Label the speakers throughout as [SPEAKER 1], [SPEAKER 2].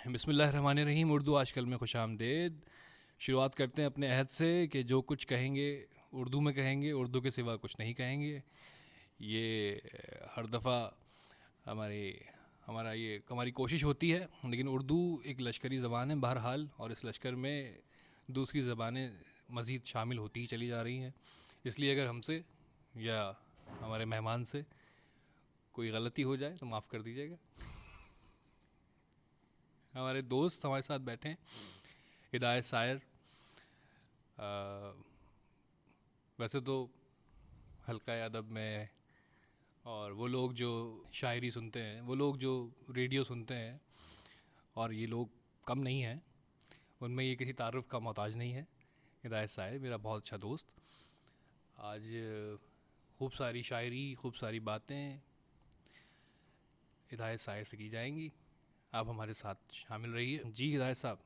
[SPEAKER 1] बिस्मिल्लाहिर्रहमानिर्रहीम। उर्दू आजकल में खुशामदेद। शुरुआत करते हैं अपने अहद से कि जो कुछ कहेंगे उर्दू में कहेंगे, उर्दू के सिवा कुछ नहीं कहेंगे। ये हर दफ़ा हमारी हमारी कोशिश होती है, लेकिन उर्दू एक लश्करी ज़बान है बहरहाल, और इस लश्कर में दूसरी ज़बानें मज़ीद शामिल होती ही चली जा रही हैं। इसलिए अगर हमसे या हमारे मेहमान से कोई गलती हो जाए तो माफ़ कर दीजिएगा। हमारे दोस्त हमारे साथ बैठे हैं, हिदायत सायर। वैसे तो हल्का अदब में, और वो लोग जो शायरी सुनते हैं, वो लोग जो रेडियो सुनते हैं, और ये लोग कम नहीं हैं, उनमें ये किसी तारुफ का मोहताज नहीं है। हिदायत सायर मेरा बहुत अच्छा दोस्त। आज खूब सारी शायरी, खूब सारी बातें हिदायत सायर से की जाएंगी। आप हमारे साथ शामिल रहिए। जी हिदायत साहब।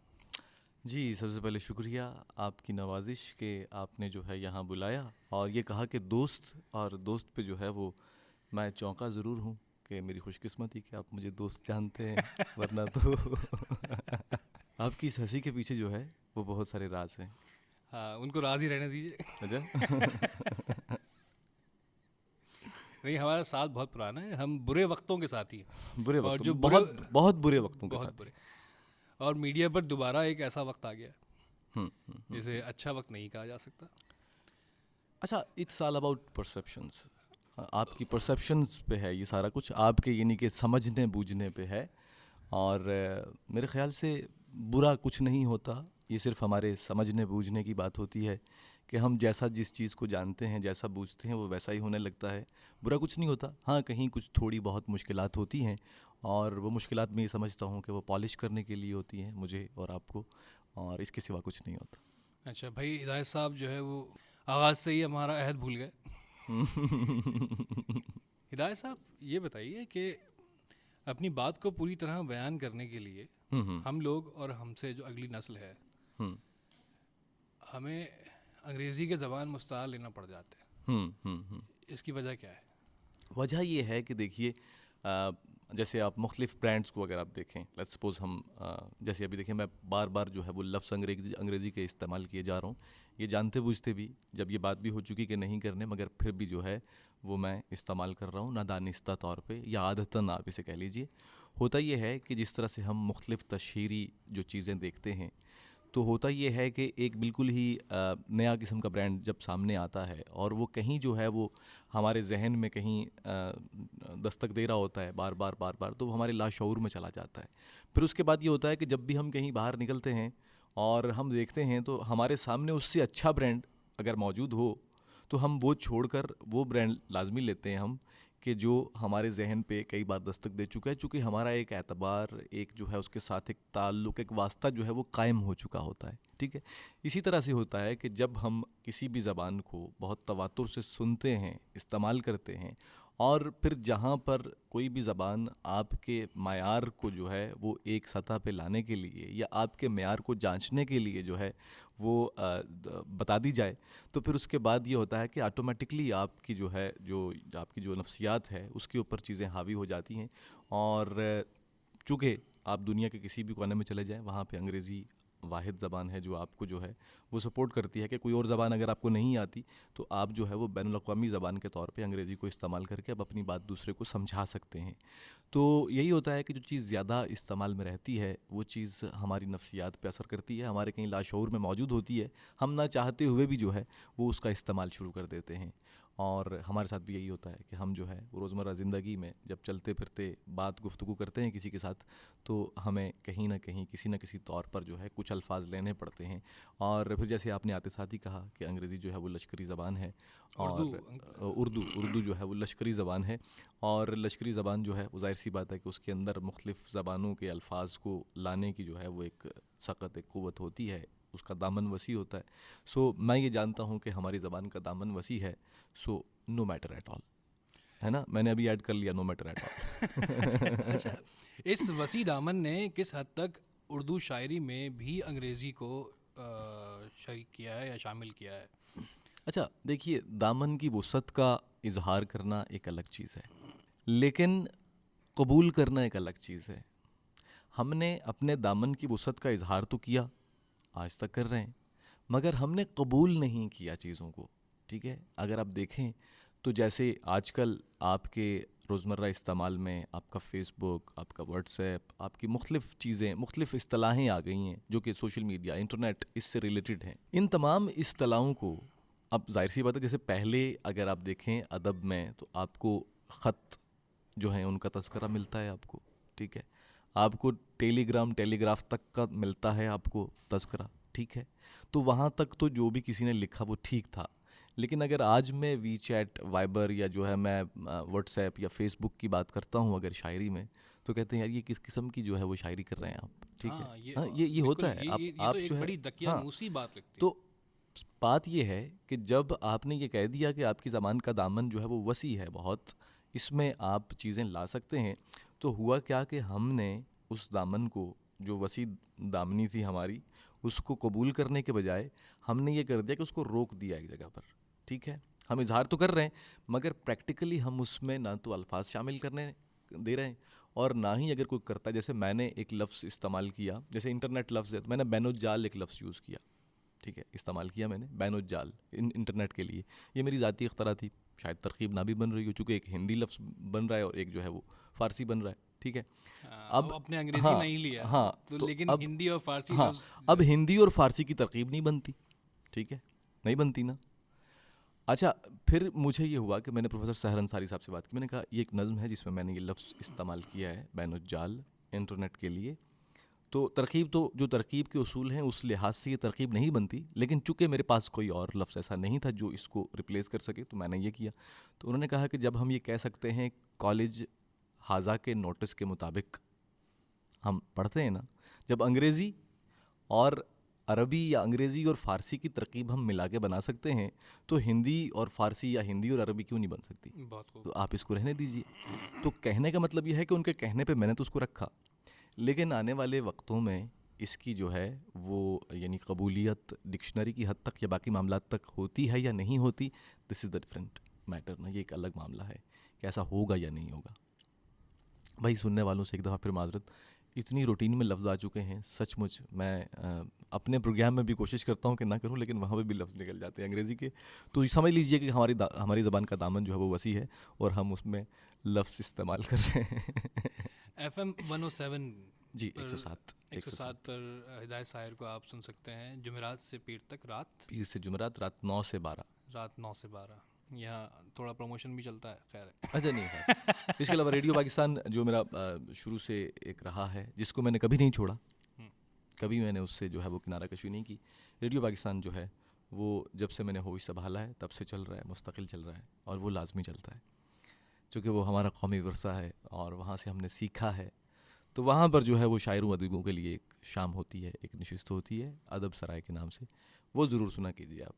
[SPEAKER 2] जी, सबसे पहले शुक्रिया आपकी नवाजिश के आपने जो है यहाँ बुलाया और ये कहा कि दोस्त, और दोस्त पे जो है वो मैं चौंका ज़रूर हूँ कि मेरी खुशकिस्मती कि आप मुझे दोस्त जानते हैं, वरना तो आपकी इस हंसी के पीछे जो है वो बहुत सारे राज हैं।
[SPEAKER 1] हाँ, उनको राज़ी रहने दीजिए।
[SPEAKER 2] अच्छा।
[SPEAKER 1] नहीं, हमारा साथ बहुत पुराना है, हम बुरे वक्तों के साथ ही हैं।
[SPEAKER 2] बुरे
[SPEAKER 1] और
[SPEAKER 2] वक्तों
[SPEAKER 1] जो
[SPEAKER 2] में,
[SPEAKER 1] बुरे,
[SPEAKER 2] बहुत बुरे वक्तों के
[SPEAKER 1] बहुत
[SPEAKER 2] साथ।
[SPEAKER 1] बुरे, और मीडिया पर दोबारा एक ऐसा वक्त आ गया
[SPEAKER 2] हम्म।
[SPEAKER 1] जिसे अच्छा वक्त नहीं कहा जा सकता।
[SPEAKER 2] अच्छा, इट्स ऑल अबाउट परसेप्शंस। आपकी परसेप्शंस पे है ये सारा कुछ, आपके यानी कि समझने बूझने पे है। और मेरे ख़्याल से बुरा कुछ नहीं होता, ये सिर्फ हमारे समझने बूझने की बात होती है कि हम जैसा जिस चीज़ को जानते हैं, जैसा बूझते हैं, वो वैसा ही होने लगता है। बुरा कुछ नहीं होता। हाँ, कहीं कुछ थोड़ी बहुत मुश्किलात होती हैं, और वो मुश्किलात मैं ये समझता हूँ कि वो पॉलिश करने के लिए होती हैं, मुझे और आपको, और इसके सिवा कुछ नहीं होता।
[SPEAKER 1] अच्छा भाई, हिदायत साहब जो है वो आगाज़ से ही हमारा अहद भूल गए। हिदायत साहब, ये बताइए कि अपनी बात को पूरी तरह बयान करने के लिए
[SPEAKER 2] हम्म।
[SPEAKER 1] हम लोग और हमसे जो अगली नस्ल है,
[SPEAKER 2] हम्म।
[SPEAKER 1] हमें अंग्रेज़ी के ज़बान मुस्ताल लेना पड़ जाते हैं।
[SPEAKER 2] हम्म।
[SPEAKER 1] इसकी वजह क्या है?
[SPEAKER 2] वजह ये है कि देखिए, जैसे आप मुख्तलिफ़ ब्रांड्स को अगर आप देखें, लेट्स सपोज हम जैसे अभी देखें, मैं बार बार जो है वो लफ्ज़ अंग्रेज़ी के इस्तेमाल किए जा रहा हूँ, ये जानते बूझते भी, जब ये बात भी हो चुकी कि नहीं करने, मगर फिर भी जो है वो मैं इस्तेमाल कर रहा हूँ नादानिस्ता तौर पे, या आदतन आप इसे कह लीजिए। होता ये है कि जिस तरह से हम मुख्तलिफ़ तशहीरी जो चीज़ें देखते हैं, तो होता ये है कि एक बिल्कुल ही नया किस्म का ब्रांड जब सामने आता है, और वो कहीं जो है वो हमारे जहन में कहीं दस्तक दे रहा होता है बार बार, तो वो हमारे लाशऊर में चला जाता है। फिर उसके बाद ये होता है कि जब भी हम कहीं बाहर निकलते हैं और हम देखते हैं, तो हमारे सामने उससे अच्छा ब्रांड अगर मौजूद हो, तो हम वो छोड़कर वो ब्रांड लाजमी लेते हैं हम, कि जो हमारे जहन पे कई बार दस्तक दे चुका है, चूँकि हमारा एक एतबार, एक जो है उसके साथ एक ताल्लुक़, एक वास्ता जो है वो कायम हो चुका होता है। ठीक है। इसी तरह से होता है कि जब हम किसी भी ज़बान को बहुत तवातुर से सुनते हैं, इस्तेमाल करते हैं, और फिर जहाँ पर कोई भी ज़बान आपके मयार को जो है वो एक सतह पे लाने के लिए, या आपके मयार को जांचने के लिए जो है वो बता दी जाए, तो फिर उसके बाद ये होता है कि ऑटोमेटिकली आपकी जो है, जो आपकी जो नफ्सियात है, उसके ऊपर चीज़ें हावी हो जाती हैं। और चूँकि आप दुनिया के किसी भी कोने में चले जाएं, वहाँ पे अंग्रेज़ी वाहिद ज़बान है जो आपको जो है वो सपोर्ट करती है कि कोई और ज़बान अगर आपको नहीं आती, तो आप जो है वो बैनुल-अक़वामी ज़बान के तौर पे अंग्रेज़ी को इस्तेमाल करके अब अपनी बात दूसरे को समझा सकते हैं। तो यही होता है कि जो चीज़ ज़्यादा इस्तेमाल में रहती है, वो चीज़ हमारी नफ्सियात पे असर करती है, हमारे कहीं लाशऊर में मौजूद होती है, हम ना चाहते हुए भी जो है वो उसका इस्तेमाल शुरू कर देते हैं। और हमारे साथ भी यही होता है कि हम जो है वो रोज़मर्रा ज़िंदगी में जब चलते फिरते बात गुफ्तगू करते हैं किसी के साथ, तो हमें कहीं ना कहीं किसी न किसी तौर पर जो है कुछ अल्फाज लेने पड़ते हैं। और फिर जैसे आपने आते साथ ही कहा कि अंग्रेज़ी जो है वो लश्करी ज़बान है,
[SPEAKER 1] उर्दू।
[SPEAKER 2] और उर्दू जो है वो लश्करी ज़बान है। और लश्करी ज़बान जो है वो ज़ाहिर सी बात है कि उसके अंदर मुख्तलिफ़ ज़बानों के अल्फाज को लाने की जो है वो एक सख्त एक क़ुव्वत होती है, उसका दामन वसी होता है। सो मैं ये जानता हूँ कि हमारी ज़बान का दामन वसी है। So no matter at all, है ना, मैंने अभी ऐड कर लिया नो मैटर एट ऑल।
[SPEAKER 1] अच्छा, इस वसी दामन ने किस हद तक उर्दू शायरी में भी अंग्रेज़ी को शरीक किया है या शामिल किया है?
[SPEAKER 2] अच्छा, देखिए, दामन की वुसअत का इजहार करना एक अलग चीज़ है, लेकिन कबूल करना एक अलग चीज़ है। हमने अपने दामन की वुसअत का इजहार तो किया, आज तक कर रहे हैं, मगर हमने कबूल नहीं किया चीज़ों को। ठीक है, अगर आप देखें तो जैसे आजकल आपके रोज़मर्रा इस्तेमाल में आपका फ़ेसबुक, आपका व्हाट्सएप, आपकी मुख्तलिफ़ चीज़ें, मुख्तलिफ़ इस्तिलाहें आ गई हैं जो कि सोशल मीडिया, इंटरनेट इससे रिलेटेड हैं। इन तमाम इस्तिलाहों को अब ज़ाहिर सी बात है, जैसे पहले अगर आप देखें अदब में तो आपको ख़त जो हैं उनका तज़किरा मिलता है आपको, ठीक है, आपको टेलीग्राम टेलीग्राफ तक का मिलता है आपको तज़किरा, ठीक है, तो वहाँ तक तो जो भी किसी ने लिखा वो ठीक था। लेकिन अगर आज मैं वी चैट, वाइबर या जो है मैं व्हाट्सएप या फेसबुक की बात करता हूँ अगर शायरी में, तो कहते हैं यार ये किस किस्म की जो है वो शायरी कर रहे हैं आप, ठीक है।
[SPEAKER 1] हाँ,
[SPEAKER 2] हाँ, ये
[SPEAKER 1] बिल्कुल,
[SPEAKER 2] होता है।
[SPEAKER 1] ये
[SPEAKER 2] आप
[SPEAKER 1] तो
[SPEAKER 2] जो
[SPEAKER 1] एक
[SPEAKER 2] है,
[SPEAKER 1] बड़ी
[SPEAKER 2] हाँ,
[SPEAKER 1] दकियानूसी बात लगती है।
[SPEAKER 2] तो बात ये है कि जब आपने ये कह दिया कि आपकी ज़बान का दामन जो है वो वसी है बहुत, इसमें आप चीज़ें ला सकते हैं, तो हुआ क्या कि हमने उस दामन को, जो वसी दामनी थी हमारी, उसको कबूल करने के बजाय हमने ये कर दिया कि उसको रोक दिया एक जगह पर, ठीक है। हम इजहार तो कर रहे हैं मगर प्रैक्टिकली हम उसमें ना तो अल्फाज शामिल करने दे रहे हैं और ना ही अगर कोई करता है। जैसे मैंने एक लफ्ज़ इस्तेमाल किया, जैसे इंटरनेट लफ्ज़ है, तो मैंने बैनुज्जाल एक लफ्ज़ यूज़ किया, ठीक है, इस्तेमाल किया मैंने बैनुज्जाल इंटरनेट के लिए। ये मेरी ज़ाती इख्तरा थी, शायद तरकीब ना भी बन रही हो, चूँकि एक हिंदी लफ्ज़ बन रहा है और एक जो है वो फ़ारसी बन रहा है, ठीक है।
[SPEAKER 1] अब अपने अंग्रेजी
[SPEAKER 2] हाँ,
[SPEAKER 1] नहीं लिया,
[SPEAKER 2] हाँ,
[SPEAKER 1] तो
[SPEAKER 2] तो
[SPEAKER 1] लेकिन
[SPEAKER 2] अब,
[SPEAKER 1] हिंदी और फारसी
[SPEAKER 2] हाँ,
[SPEAKER 1] लफ्ज़
[SPEAKER 2] अब हिंदी और फ़ारसी की तरकीब नहीं बनती, ठीक है, नहीं बनती ना। अच्छा, फिर मुझे ये हुआ कि मैंने प्रोफेसर सहर अंसारी साहब से बात की, मैंने कहा ये एक नज़्म है जिसमें मैंने ये लफ्ज़ इस्तेमाल किया है बैनुज्जाल इंटरनेट के लिए, तो तरकीब, तो जो तरकीब के उसूल हैं उस लिहाज से ये तरकीब नहीं बनती, लेकिन चूंकि मेरे पास कोई और लफ्ज़ ऐसा नहीं था जो इसको रिप्लेस कर सके, तो मैंने ये किया। तो उन्होंने कहा कि जब हम ये कह सकते हैं कॉलेज हाजा के नोटिस के मुताबिक हम पढ़ते हैं ना, जब अंग्रेज़ी और अरबी या अंग्रेज़ी और फ़ारसी की तरकीब हम मिला के बना सकते हैं, तो हिंदी और फ़ारसी या हिंदी और अरबी क्यों नहीं बन सकती।
[SPEAKER 1] बहुत खूब।
[SPEAKER 2] तो आप इसको रहने दीजिए। तो कहने का मतलब ये है कि उनके कहने पे मैंने तो उसको रखा, लेकिन आने वाले वक्तों में इसकी जो है वो यानी कबूलियत डिक्शनरी की हद तक या बाकी मामला तक होती है या नहीं होती, this is the different matter ना, ये एक अलग मामला है कि ऐसा होगा या नहीं होगा। भाई सुनने वालों से एक दफ़ा फिर माजरत, इतनी रूटीन में लफ्ज़ आ चुके हैं सचमुच, मैं अपने प्रोग्राम में भी कोशिश करता हूँ कि ना करूँ, लेकिन वहाँ पे भी लफ्ज़ निकल जाते हैं अंग्रेज़ी के। तो समझ लीजिए कि हमारी ज़बान का दामन जो है वो वसी है और हम उसमें लफ्ज़ इस्तेमाल कर रहे हैं।
[SPEAKER 1] FM 107
[SPEAKER 2] जी,
[SPEAKER 1] पर
[SPEAKER 2] 107
[SPEAKER 1] 107 पर हिदायत साहिर को आप सुन सकते हैं जुमेरात से पीर तक,
[SPEAKER 2] पीर से जुमेरात रात 9 से 12।
[SPEAKER 1] रात 9 से 12। यहाँ थोड़ा प्रमोशन भी चलता है, खैर है।
[SPEAKER 2] अच्छा नहीं है। इसके अलावा रेडियो पाकिस्तान जो मेरा शुरू से एक रहा है, जिसको मैंने कभी नहीं छोड़ा, कभी मैंने उससे जो है वो किनारा कशी नहीं की। रेडियो पाकिस्तान जो है वो जब से मैंने होश संभाला है तब से चल रहा है, मुस्तकिल चल रहा है और वो लाजमी चलता है, चूँकि वो हमारा कौमी वर्सा है और वहाँ से हमने सीखा है। तो वहाँ पर जो है वो शायरों अदीबों के लिए एक शाम होती है, एक नशिस्त होती है अदब सराय के नाम से, वो ज़रूर सुना कीजिए आप,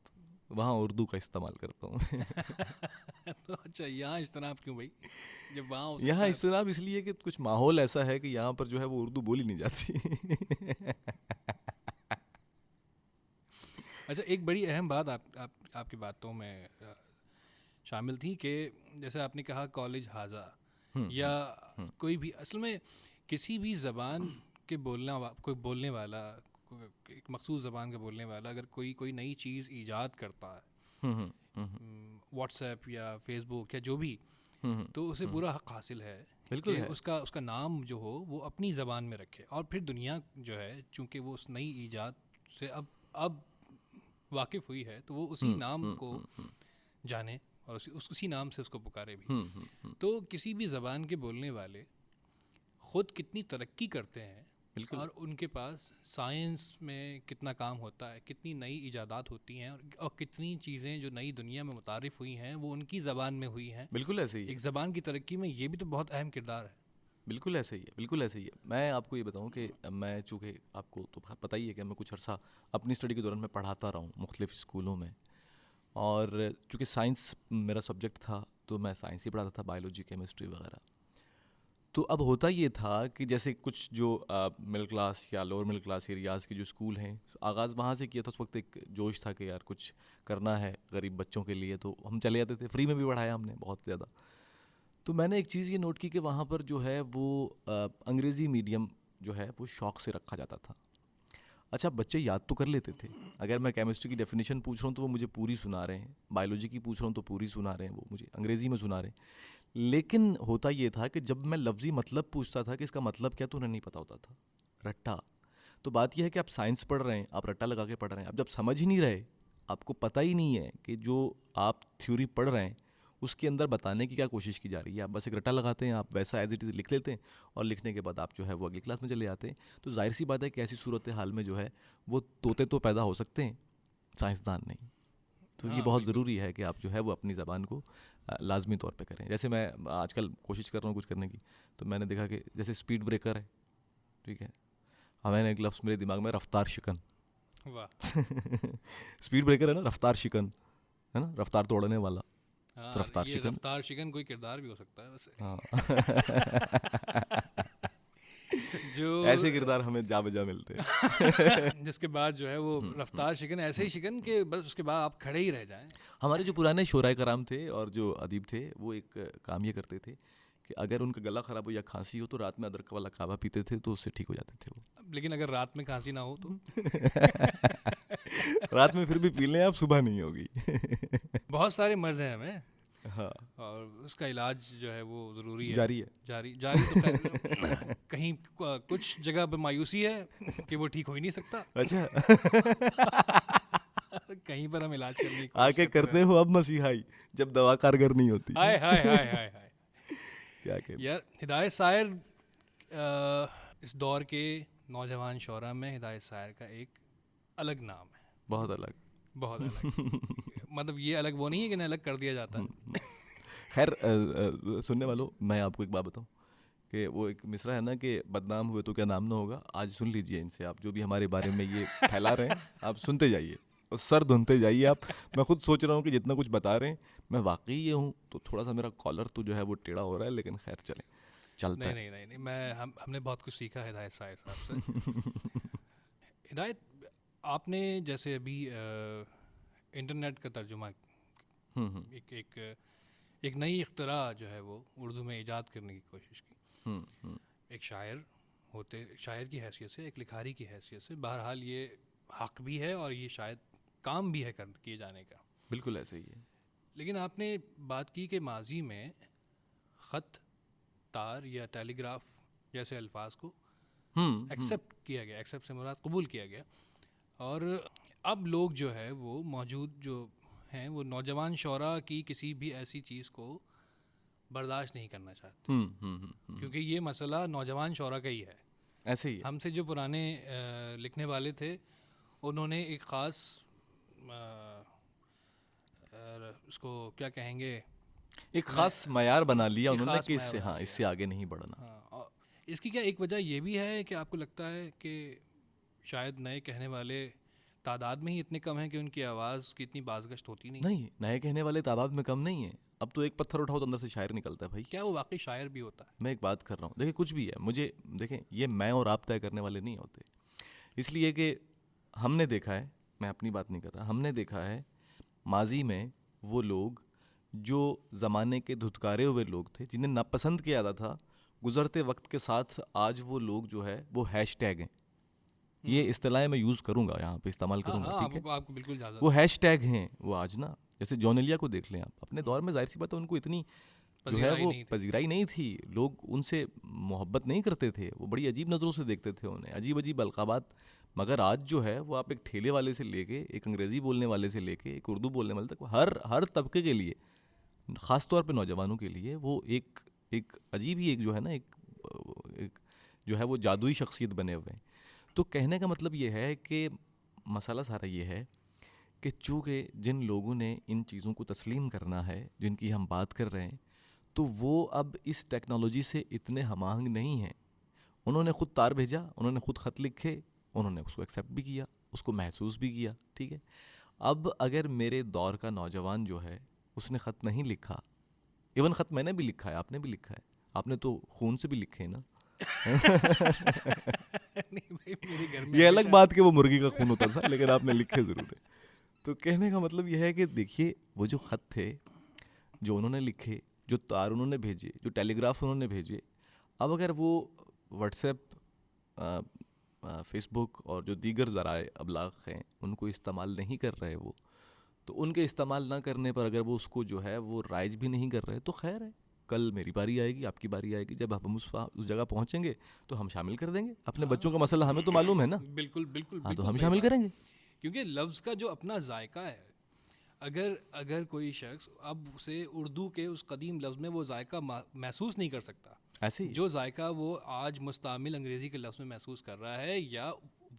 [SPEAKER 2] वहाँ उर्दू का इस्तेमाल करता हूँ।
[SPEAKER 1] तो अच्छा, यहाँ इज्तनाब क्यों भाई, जब वहाँ हो
[SPEAKER 2] यहाँ
[SPEAKER 1] सकता है?
[SPEAKER 2] इस्तेमाल इसलिए कि कुछ माहौल ऐसा है कि यहाँ पर जो है वो उर्दू बोली नहीं जाती।
[SPEAKER 1] अच्छा, एक बड़ी अहम बात आपकी बातों में शामिल थी कि जैसे आपने कहा कॉलेज हाजा या कोई भी, असल में किसी भी ज़बान के कोई बोलने वाला, एक मखसूस ज़बान का बोलने वाला अगर कोई नई चीज़ ईजाद करता है, व्हाट्सएप या फेसबुक या जो भी, तो उसे पूरा हक़ हासिल है
[SPEAKER 2] बिल्कुल
[SPEAKER 1] कि
[SPEAKER 2] है।
[SPEAKER 1] उसका नाम जो हो वो अपनी ज़बान में रखे, और फिर दुनिया जो है चूँकि वो उस नई ईजाद से अब वाकिफ़ हुई है, तो वो उसी नाम को जाने और उसी नाम से उसको पुकारे भी। तो किसी भी ज़बान के बोलने वाले ख़ुद कितनी तरक्की करते हैं, और उनके पास साइंस में कितना काम होता है, कितनी नई इजादात होती हैं, और कितनी चीज़ें जो नई दुनिया में मुतारिफ़ हुई हैं वो उनकी ज़बान में हुई हैं।
[SPEAKER 2] बिल्कुल ऐसे ही है।
[SPEAKER 1] एक ज़बान की तरक्की में ये भी तो बहुत अहम किरदार है।
[SPEAKER 2] बिल्कुल ऐसे ही है, बिल्कुल ऐसे ही है। मैं आपको ये बताऊं कि मैं, चूँकि आपको तो पता ही है कि मैं कुछ अर्सा अपनी स्टडी के दौरान मैं पढ़ाता रहा हूँ मुख्तलिफ़ स्कूलों में, और चूँकि साइंस मेरा सब्जेक्ट था तो मैं साइंस ही पढ़ाता था, बायोलॉजी, केमिस्ट्री वगैरह। तो अब होता ये था कि जैसे कुछ जो मिडिल क्लास या लोअर मिडिल क्लास एरियाज़ के जो स्कूल हैं, आगाज़ वहाँ से किया था। उस वक्त एक जोश था कि यार कुछ करना है गरीब बच्चों के लिए, तो हम चले जाते थे, फ्री में भी पढ़ाया हमने बहुत ज़्यादा। तो मैंने एक चीज़ ये नोट की कि वहाँ पर जो है वो अंग्रेज़ी मीडियम जो है वो शौक से रखा जाता था। अच्छा, बच्चे याद तो कर लेते थे। अगर मैं केमिस्ट्री की डेफिनेशन पूछ रहा हूँ तो वो मुझे पूरी सुना रहे हैं, बायोलॉजी की पूछ रहा हूँ तो पूरी सुना रहे हैं, वो मुझे अंग्रेज़ी में सुना रहे हैं। लेकिन होता ये था कि जब मैं लफ्ज़ी मतलब पूछता था कि इसका मतलब क्या, तो उन्हें नहीं पता होता था। रट्टा। तो बात यह है कि आप साइंस पढ़ रहे हैं, आप रट्टा लगा के पढ़ रहे हैं, आप जब समझ ही नहीं रहे, आपको पता ही नहीं है कि जो आप थ्योरी पढ़ रहे हैं उसके अंदर बताने की क्या कोशिश की जा रही है, आप बस एक रट्टा लगाते हैं, आप वैसा एज इट इज़ लिख लेते हैं और लिखने के बाद आप जो है वो अगली क्लास में चले जाते हैं। तो जाहिर सी बात है कि ऐसी सूरत हाल में जो है वो तोते तो पैदा हो सकते हैं, साइंसदान नहीं। तो ये
[SPEAKER 1] हाँ
[SPEAKER 2] बहुत
[SPEAKER 1] बिल्कुल।
[SPEAKER 2] ज़रूरी है कि आप जो है वो अपनी ज़बान को लाजमी तौर पे करें। जैसे मैं आजकल कोशिश कर रहा हूँ कुछ करने की, तो मैंने देखा कि जैसे स्पीड ब्रेकर है, ठीक है, हाँ मैंने एक लफ्ज़ मेरे दिमाग में रफ्तार शिकन।
[SPEAKER 1] वाह।
[SPEAKER 2] स्पीड ब्रेकर है ना, रफ्तार शिकन, है ना, रफ्तार तोड़ने वाला, तो
[SPEAKER 1] हाँ,
[SPEAKER 2] रफ्तार
[SPEAKER 1] ये
[SPEAKER 2] शिकन।
[SPEAKER 1] रफ्तार शिकन कोई किरदार भी हो सकता है वैसे।
[SPEAKER 2] हाँ।
[SPEAKER 1] जो
[SPEAKER 2] ऐसे किरदार हमें जा बजा मिलते हैं।
[SPEAKER 1] जिसके बाद जो है वो रफ्तार शिकन, ऐसे ही शिकन के बस उसके बाद आप खड़े ही रह जाएं।
[SPEAKER 2] हमारे जो पुराने शोराय कराम थे और जो अदीब थे, वो एक काम ये करते थे कि अगर उनका गला ख़राब हो या खांसी हो तो रात में अदरक वाला कावा पीते थे, तो उससे ठीक हो जाते थे वो।
[SPEAKER 1] लेकिन अगर रात में खांसी ना हो तो
[SPEAKER 2] रात में फिर भी पी लें आप, सुबह नहीं होगी।
[SPEAKER 1] बहुत सारे मर्ज हैं हमें,
[SPEAKER 2] हाँ,
[SPEAKER 1] और उसका इलाज जो है वो ज़रूरी है।
[SPEAKER 2] जारी है।
[SPEAKER 1] जारी जारी तो खैर कहीं कुछ जगह पे मायूसी है कि वो ठीक हो ही नहीं सकता।
[SPEAKER 2] अच्छा।
[SPEAKER 1] कहीं पर हम इलाज करने की कोशिश
[SPEAKER 2] आके करते हो अब मसीहाई, जब दवा कारगर नहीं होती।
[SPEAKER 1] हाय हाय हाय हाय हाय।
[SPEAKER 2] क्या कहते।
[SPEAKER 1] यार हिदायत सायर, इस दौर के नौजवान शोरा में हिदायत सायर का एक अलग नाम है,
[SPEAKER 2] बहुत अलग।
[SPEAKER 1] बहुत अलग। मतलब ये अलग वो नहीं है कि ना अलग कर दिया जाता है।
[SPEAKER 2] खैर, सुनने वालों, मैं आपको एक बात बताऊं कि वो एक मिसरा है ना कि बदनाम हुए तो क्या नाम ना होगा। आज सुन लीजिए इनसे, आप जो भी हमारे बारे में ये फैला रहे हैं, आप सुनते जाइए और सर धुनते जाइए आप। मैं खुद सोच रहा हूँ कि जितना कुछ बता रहे हैं मैं वाकई ये हूँ, तो थोड़ा सा मेरा कॉलर तो जो है वो टेढ़ा हो रहा है, लेकिन खैर चले, चलता
[SPEAKER 1] नहीं
[SPEAKER 2] है।
[SPEAKER 1] नहीं नहीं नहीं, हमने बहुत कुछ सीखा है हिदायत सायर साहब से। हिदायत, आपने जैसे अभी इंटरनेट का तर्जुमा,
[SPEAKER 2] हम्म
[SPEAKER 1] एक एक एक नई इख्तरा जो है वो उर्दू में ईजाद करने की कोशिश की।
[SPEAKER 2] हम्म।
[SPEAKER 1] एक शायर होते, शायर की हैसियत से, एक लिखारी की हैसियत से, बहरहाल ये हक भी है और ये शायद काम भी है कर किए जाने का।
[SPEAKER 2] बिल्कुल ऐसे ही है।
[SPEAKER 1] लेकिन आपने बात की कि माजी में ख़त, तार या टेलीग्राफ जैसे अल्फाज को एक्सेप्ट किया गया, एक्सेप्ट से मुराद कबूल किया गया, और अब लोग जो है वो मौजूद जो हैं वो नौजवान शौरा की किसी भी ऐसी चीज़ को बर्दाश्त नहीं करना चाहते, क्योंकि ये मसला नौजवान शौरा का ही है।
[SPEAKER 2] ऐसे ही है।
[SPEAKER 1] हमसे जो पुराने लिखने वाले थे, उन्होंने एक ख़ास उसको क्या कहेंगे,
[SPEAKER 2] एक खास मयार बना लिया
[SPEAKER 1] एक
[SPEAKER 2] उन्होंने
[SPEAKER 1] ख़ास
[SPEAKER 2] कि
[SPEAKER 1] मैार
[SPEAKER 2] इससे,
[SPEAKER 1] बना
[SPEAKER 2] हाँ,
[SPEAKER 1] लिया।
[SPEAKER 2] इससे आगे नहीं बढ़ना।
[SPEAKER 1] हाँ, और इसकी क्या एक वजह ये भी है कि आपको लगता है कि शायद नए कहने वाले तादाद में ही इतने कम हैं कि उनकी आवाज़ की इतनी बाज़गश्त होती नहीं?
[SPEAKER 2] नहीं, नए कहने वाले तादाद में कम नहीं है। अब तो एक पत्थर उठाओ तो अंदर से शायर निकलता है भाई।
[SPEAKER 1] क्या वो वाकई शायर भी होता है?
[SPEAKER 2] मैं एक बात कर रहा हूँ, देखिए कुछ भी है, मुझे देखें, ये मैं और आप तय करने वाले नहीं होते। इसलिए कि हमने देखा है, मैं अपनी बात नहीं कर रहा, हमने देखा है माजी में वो लोग जो ज़माने के धुतकारे हुए लोग थे, जिन्हें नापसंद किया जाता था, गुज़रते वक्त के साथ आज वो लोग जो है वो हैशटैग हैं। ये इस्तिलाहें मैं यूज़ करूँगा यहाँ पे, इस्तेमाल
[SPEAKER 1] हाँ
[SPEAKER 2] करूँगा,
[SPEAKER 1] हाँ,
[SPEAKER 2] ठीक है।
[SPEAKER 1] आपको बिल्कुल इजाज़त
[SPEAKER 2] वो
[SPEAKER 1] है।
[SPEAKER 2] हैशटैग हैं वो आज ना। जैसे जॉन एलिया को देख लें आप, अपने दौर में जाहिर सी बात है उनको इतनी जो है
[SPEAKER 1] पजीराई
[SPEAKER 2] वो
[SPEAKER 1] नहीं थी।
[SPEAKER 2] पजीराई नहीं थी, लोग उनसे मोहब्बत नहीं करते थे, वो बड़ी अजीब नज़रों से देखते थे उन्हें, अजीब अजीब अलकाबात। मगर आज जो है वो आप एक ठेले वाले से लेके, एक अंग्रेज़ी बोलने वाले से लेके, एक उर्दू बोलने वाले तक, हर तबके के लिए, ख़ास तौर पे नौजवानों के लिए वो एक एक अजीब ही एक जो है ना, एक जो है वो जादुई शख्सियत बने हुए हैं। तो कहने का मतलब ये है कि मसाला सारा ये है कि चूँकि जिन लोगों ने इन चीज़ों को तस्लीम करना है, जिनकी हम बात कर रहे हैं, तो वो अब इस टेक्नोलॉजी से इतने हमाहंग नहीं हैं। उन्होंने ख़ुद तार भेजा, उन्होंने ख़ुद ख़त लिखे, उन्होंने उसको एक्सेप्ट भी किया, उसको महसूस भी किया, ठीक है। अब अगर मेरे दौर का नौजवान जो है उसने ख़त नहीं लिखा, इवन ख़त मैंने भी लिखा है, आपने भी लिखा है, आपने तो खून से भी लिखे हैं ना।
[SPEAKER 1] नहीं भाई, मेरे घर में
[SPEAKER 2] ये अलग
[SPEAKER 1] हमेशा
[SPEAKER 2] बात कि वो मुर्गी का खून होता था, लेकिन आपने लिखे ज़रूर है। तो कहने का मतलब यह है कि देखिए वो जो ख़त थे जो उन्होंने लिखे, जो तार उन्होंने भेजे, जो टेलीग्राफ उन्होंने भेजे, अब अगर वो व्हाट्सएप फ़ेसबुक और जो दीगर ज़राए अबलाग हैं उनको इस्तेमाल नहीं कर रहे वो, तो उनके इस्तेमाल ना करने पर अगर वो उसको जो है वो राइज भी नहीं कर रहे तो खैर है, कल मेरी बारी आएगी, आपकी बारी आएगी, जब हम उस जगह पहुंचेंगे तो हम शामिल कर देंगे। अपने बच्चों का मसला हमें तो मालूम है ना।
[SPEAKER 1] बिल्कुल बिल्कुल
[SPEAKER 2] हाँ, तो
[SPEAKER 1] बिल्कुल
[SPEAKER 2] हम
[SPEAKER 1] सही
[SPEAKER 2] शामिल
[SPEAKER 1] बात।
[SPEAKER 2] करेंगे।
[SPEAKER 1] क्योंकि लफ्ज़ का जो अपना जायका है, अगर अगर कोई शख्स अब उसे उर्दू के उस कदीम लफ्ज़ में वो जायका महसूस नहीं कर सकता,
[SPEAKER 2] ऐसे ही
[SPEAKER 1] जो जायका वो आज मुस्तामिल अंग्रेज़ी के लफ्ज़ में महसूस कर रहा है, या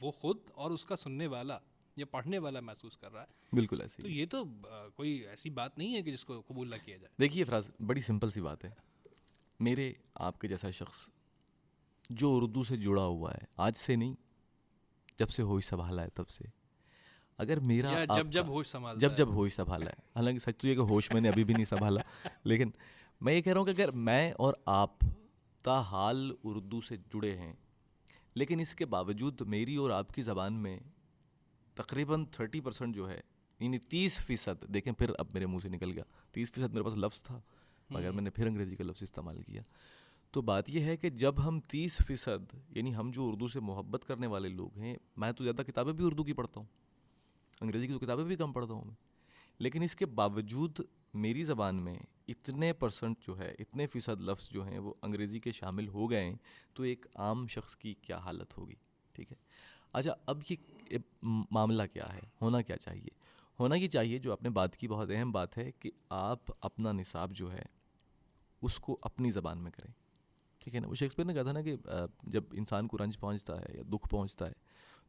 [SPEAKER 1] वो ख़ुद और उसका सुनने वाला या पढ़ने वाला महसूस कर रहा है,
[SPEAKER 2] बिल्कुल ऐसे
[SPEAKER 1] तो
[SPEAKER 2] ही।
[SPEAKER 1] ये तो कोई ऐसी बात नहीं है कि जिसको कबूल ना किया जाए।
[SPEAKER 2] देखिए फराज, बड़ी सिंपल सी बात है। मेरे आपके जैसा शख्स जो उर्दू से जुड़ा हुआ है, आज से नहीं, जब से होश संभाला है तब से, अगर मेरा
[SPEAKER 1] या जब
[SPEAKER 2] आपका
[SPEAKER 1] जब होश संभालता
[SPEAKER 2] जब
[SPEAKER 1] है।
[SPEAKER 2] जब होश संभाला है, हालांकि सच तो ये कि होश मैंने अभी भी नहीं संभाला, लेकिन मैं ये कह रहा हूँ कि अगर मैं और आप ताहाल उर्दू से जुड़े हैं, लेकिन इसके बावजूद मेरी और आपकी ज़बान में तकरीबन 30% जो है, यानी 30%, देखें फिर अब मेरे मुंह से निकल गया, 30% मेरे पास लफ्ज़ था मगर मैंने फिर अंग्रेज़ी का लफ्ज़ इस्तेमाल किया। तो बात यह है कि जब हम 30%, यानी हम जो उर्दू से मोहब्बत करने वाले लोग हैं, मैं तो ज़्यादा किताबें भी उर्दू की पढ़ता हूँ, अंग्रेज़ी की तो किताबें भी कम पढ़ता हूँ मैं, लेकिन इसके बावजूद मेरी ज़बान में इतने परसेंट जो है, इतने फ़ीसद लफ्ज़ जो हैं वो अंग्रेज़ी के शामिल हो गए हैं, तो एक आम शख्स की क्या हालत होगी। ठीक है, अच्छा अब ये मामला क्या है, होना क्या चाहिए? होना ये चाहिए, जो आपने बात की बहुत अहम बात है, कि आप अपना निसाब जो है उसको अपनी ज़बान में करें। ठीक है ना, वो शेक्सपियर ने कहा था ना कि जब इंसान को रंज पहुंचता है या दुख पहुंचता है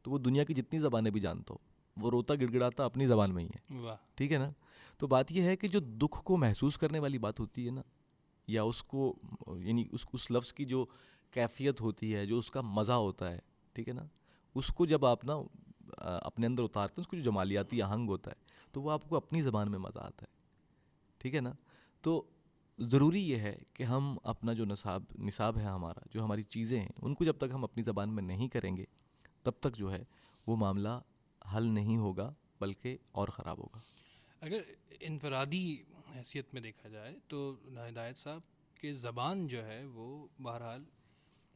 [SPEAKER 2] तो वो दुनिया की जितनी ज़बानें भी जानता हो, वो रोता गिड़गिड़ाता अपनी ज़बान में ही है।
[SPEAKER 1] वाह।
[SPEAKER 2] ठीक है ना, तो बात यह है कि जो दुख को महसूस करने वाली बात होती है ना, या उसको, यानी उस लफ्ज़ की जो कैफियत होती है, जो उसका मज़ा होता है, ठीक है ना, उसको जब आप ना अपने अंदर उतारते हैं, उसको जो जमालियाती आहंग होता है, तो वो आपको अपनी ज़बान में मज़ा आता है। ठीक है ना, तो ज़रूरी ये है कि हम अपना जो निसाब है हमारा, जो हमारी चीज़ें हैं, उनको जब तक हम अपनी ज़बान में नहीं करेंगे तब तक जो है वो मामला हल नहीं होगा, बल्कि और ख़राब होगा।
[SPEAKER 1] अगर इनफरादी हैसियत में देखा जाए तो हिदायत साहब के ज़बान जो है वो बहरहाल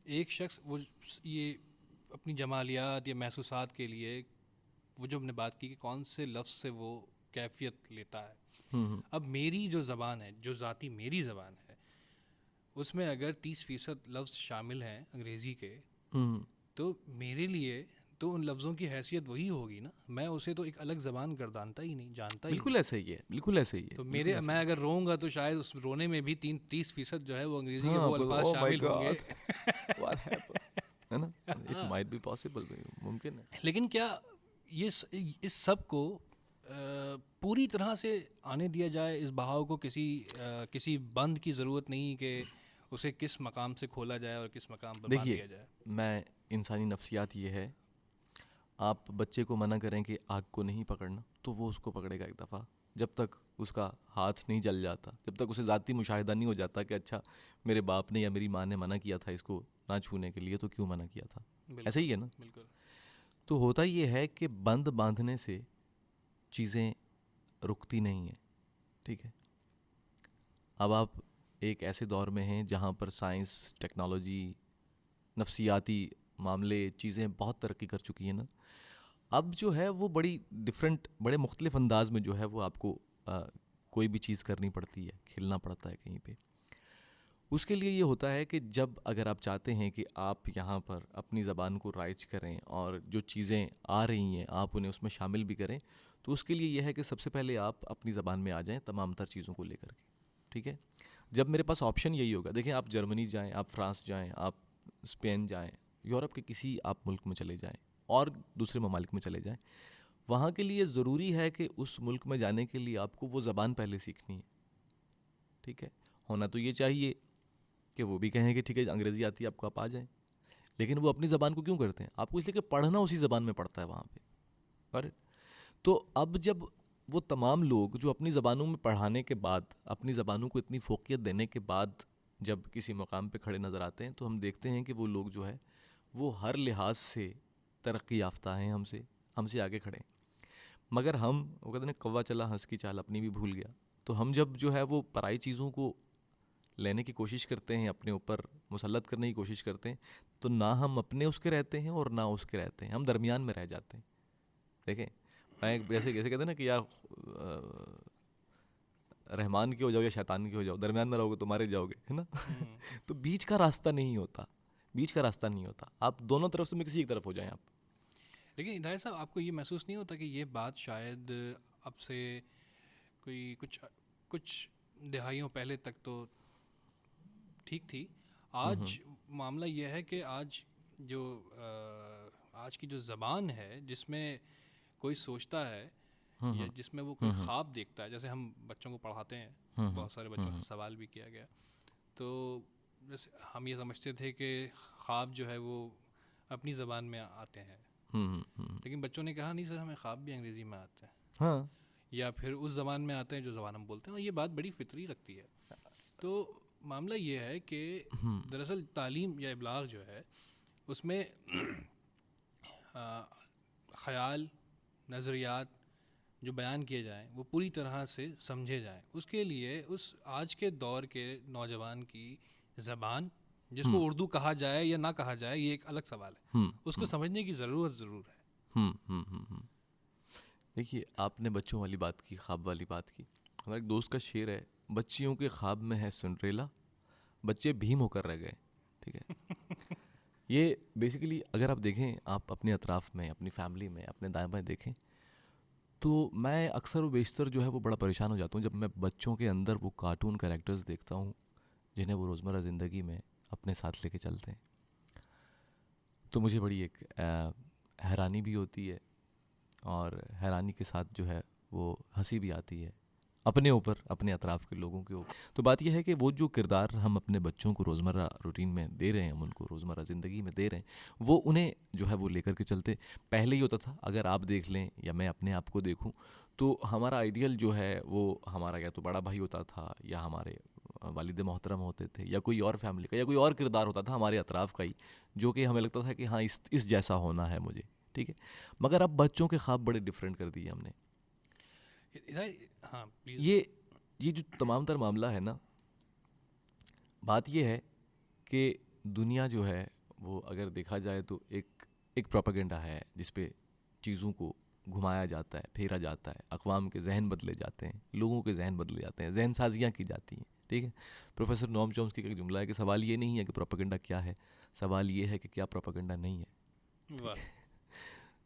[SPEAKER 1] एक शख्स वो ये अपनी जमालियात या महसूसात के लिए, वो जो हमने बात की कि कौन से लफ्ज़ से वो कैफियत लेता है। अब मेरी जो ज़बान है, जो ज़ाती मेरी ज़बान है, उसमें अगर 30% लफ्ज़ शामिल हैं अंग्रेज़ी के, तो मेरे लिए तो उन लफ्ज़ों की हैसियत वही होगी ना, मैं उसे तो एक अलग ज़बान गर्दानता ही नहीं, जानता ही नहीं।
[SPEAKER 2] बिल्कुल ऐसा ही है, बिल्कुल ऐसा ही है,
[SPEAKER 1] तो
[SPEAKER 2] बिल्कुल
[SPEAKER 1] मेरे
[SPEAKER 2] ऐसा
[SPEAKER 1] मैं
[SPEAKER 2] ही
[SPEAKER 1] अगर रोऊंगा तो शायद उस रोने में भी 30% जो है वो
[SPEAKER 2] है।
[SPEAKER 1] अंग्रेज़ी के
[SPEAKER 2] हाँ,
[SPEAKER 1] वो अल्फाज
[SPEAKER 2] ओह माय
[SPEAKER 1] शामिल होंगे।
[SPEAKER 2] गॉड, व्हाट हैपेंड, है ना, इट माइट बी पॉसिबल, मुमकिन है।
[SPEAKER 1] लेकिन क्या इस सब को पूरी तरह से आने दिया जाए, इस बहाव को किसी बंद की ज़रूरत नहीं कि उसे किस मकाम से खोला जाए और किस मकाम पर बांध
[SPEAKER 2] देखिए,
[SPEAKER 1] दिया जाए।
[SPEAKER 2] मैं इंसानी नफ्सियात ये है, आप बच्चे को मना करें कि आग को नहीं पकड़ना, तो वो उसको पकड़ेगा एक दफ़ा, जब तक उसका हाथ नहीं जल जाता, जब तक उसे ज़ाती मुशाहिदा नहीं हो जाता कि अच्छा मेरे बाप ने या मेरी माँ ने मना किया था इसको ना छूने के लिए, तो क्यों मना किया था। ऐसे ही है ना।
[SPEAKER 1] बिल्कुल।
[SPEAKER 2] तो होता ये है कि बंद बांधने से चीज़ें रुकती नहीं हैं। ठीक है, अब आप एक ऐसे दौर में हैं जहाँ पर साइंस, टेक्नोलॉजी, नफ्सियाती मामले, चीज़ें बहुत तरक्की कर चुकी हैं ना। अब जो है वो बड़ी डिफरेंट, बड़े मुख्तलिफ अंदाज में जो है वो आपको कोई भी चीज़ करनी पड़ती है, खेलना पड़ता है कहीं पे। उसके लिए ये होता है कि जब अगर आप चाहते हैं कि आप यहाँ पर अपनी ज़बान को राइज करें और जो चीज़ें आ रही हैं आप उन्हें उसमें शामिल भी करें, तो उसके लिए यह है कि सबसे पहले आप अपनी ज़बान में आ जाएं तमाम तर चीज़ों को लेकर के। ठीक है, जब मेरे पास ऑप्शन यही होगा, देखें आप जर्मनी जाएँ, आप फ्रांस जाएँ, आप स्पेन जाएँ, यूरोप के किसी आप मुल्क में चले जाएँ और दूसरे ममालिक में चले जाएँ, वहाँ के लिए ज़रूरी है कि उस मुल्क में जाने के लिए आपको वो ज़बान पहले सीखनी है। ठीक है, होना तो ये चाहिए कि वो भी कहें कि ठीक है अंग्रेज़ी आती है आपको, आप आ जाएं, लेकिन वो अपनी ज़बान को क्यों करते हैं? आपको इसलिए कि पढ़ना उसी ज़बान में पड़ता है वहाँ पे। और तो अब जब वो तमाम लोग जो अपनी ज़बानों में पढ़ाने के बाद, अपनी ज़बानों को इतनी फोकियत देने के बाद जब किसी मकाम पे खड़े नज़र आते हैं, तो हम देखते हैं कि वो लोग जो है वो हर लिहाज से तरक्की याफ्ता हैं, हमसे आगे खड़े हैं। मगर हम, वो कहते हैं कौवा चला हंस की चाल अपनी भी भूल गया, तो हम जब जो है वो पराई चीज़ों को लेने की कोशिश करते हैं, अपने ऊपर मुसल्लत करने की कोशिश करते हैं, तो ना हम अपने उसके रहते हैं और ना उसके रहते हैं, हम दरमियान में रह जाते हैं। देखें, मैं जैसे कैसे कहते हैं ना कि या रहमान के हो जाओ या शैतान के हो जाओ, दरमियान में रहोगे तो मारे जाओगे, है ना। तो बीच का रास्ता नहीं होता, बीच का रास्ता नहीं होता, आप दोनों तरफ से में किसी एक तरफ हो जाएं आप।
[SPEAKER 1] लेकिन हिदायत साहब, आपको ये महसूस नहीं होता कि ये बात शायद अब से कोई कुछ दहाइयों पहले तक तो ठीक थी, आज मामला यह है कि आज जो आज की जो ज़बान है जिसमें कोई सोचता है या जिसमें वो कोई ख्वाब देखता है, जैसे हम बच्चों को पढ़ाते हैं, बहुत सारे बच्चों से सवाल भी किया गया, तो जैसे हम ये समझते थे कि ख्वाब जो है वो अपनी ज़बान में आते हैं, लेकिन बच्चों ने कहा नहीं सर, हमें ख्वाब भी अंग्रेज़ी में आते हैं,
[SPEAKER 2] हाँ,
[SPEAKER 1] या फिर उस ज़बान में आते हैं जो ज़बान हम बोलते हैं, और ये बात बड़ी फितरी लगती है। तो मामला ये है कि दरअसल तालीम या इब्लाग जो है उसमें ख़याल, नज़रियात जो बयान किए जाएं वो पूरी तरह से समझे जाएं, उसके लिए उस आज के दौर के नौजवान की ज़बान, जिसको उर्दू कहा जाए या ना कहा जाए ये एक अलग सवाल है, उसको समझने की ज़रूरत ज़रूर है।
[SPEAKER 2] देखिए, आपने बच्चों वाली बात की, ख्वाब वाली बात की। हमारे एक दोस्त का शेर है, बच्चियों के ख्वाब में है सिंड्रेला, बच्चे भीम होकर रह गए। ठीक है। ये बेसिकली अगर आप देखें, आप अपने अतराफ़ में, अपनी फैमिली में, अपने दाएं बाएं देखें, तो मैं अक्सर व बेशतर जो है वो बड़ा परेशान हो जाता हूँ जब मैं बच्चों के अंदर वो कार्टून कैरेक्टर्स देखता हूँ जिन्हें वो रोज़मर्रा ज़िंदगी में अपने साथ लेके चलते हैं। तो मुझे बड़ी एक हैरानी भी होती है, और हैरानी के साथ जो है वो हंसी भी आती है अपने ऊपर, अपने अतराफ़ के लोगों के ऊपर। तो बात यह है कि वो जो किरदार हम अपने बच्चों को रोज़मर्रा रूटीन में दे रहे हैं, हम उनको रोज़मर्रा ज़िंदगी में दे रहे हैं, वो उन्हें जो है वो लेकर के चलते। पहले ही होता था, अगर आप देख लें या मैं अपने आप को देखूं, तो हमारा आइडियल जो है वो हमारा या तो बड़ा भाई होता था, या हमारे वालिद मोहतरम होते थे, या कोई और फैमिली का या कोई और किरदार होता था हमारे अतराफ़ का ही, जो कि हमें लगता था कि हाँ इस जैसा होना है मुझे। ठीक है। मगर अब बच्चों के ख्वाब बड़े डिफरेंट कर दिए हमने।
[SPEAKER 1] हाँ,
[SPEAKER 2] ये जो तमाम तर मामला है ना, बात ये है कि दुनिया जो है वो अगर देखा जाए तो एक प्रोपेगेंडा है जिस पे चीज़ों को घुमाया जाता है, फेरा जाता है, अक़वाम के जहन बदले जाते हैं, लोगों के जहन बदले जाते हैं, जहन साजियाँ की जाती हैं। ठीक है। प्रोफेसर नोम चॉम्स्की का एक जुमला है कि सवाल ये नहीं है कि प्रोपेगेंडा क्या है, सवाल ये है कि क्या प्रोपेगेंडा नहीं है।
[SPEAKER 1] वाह।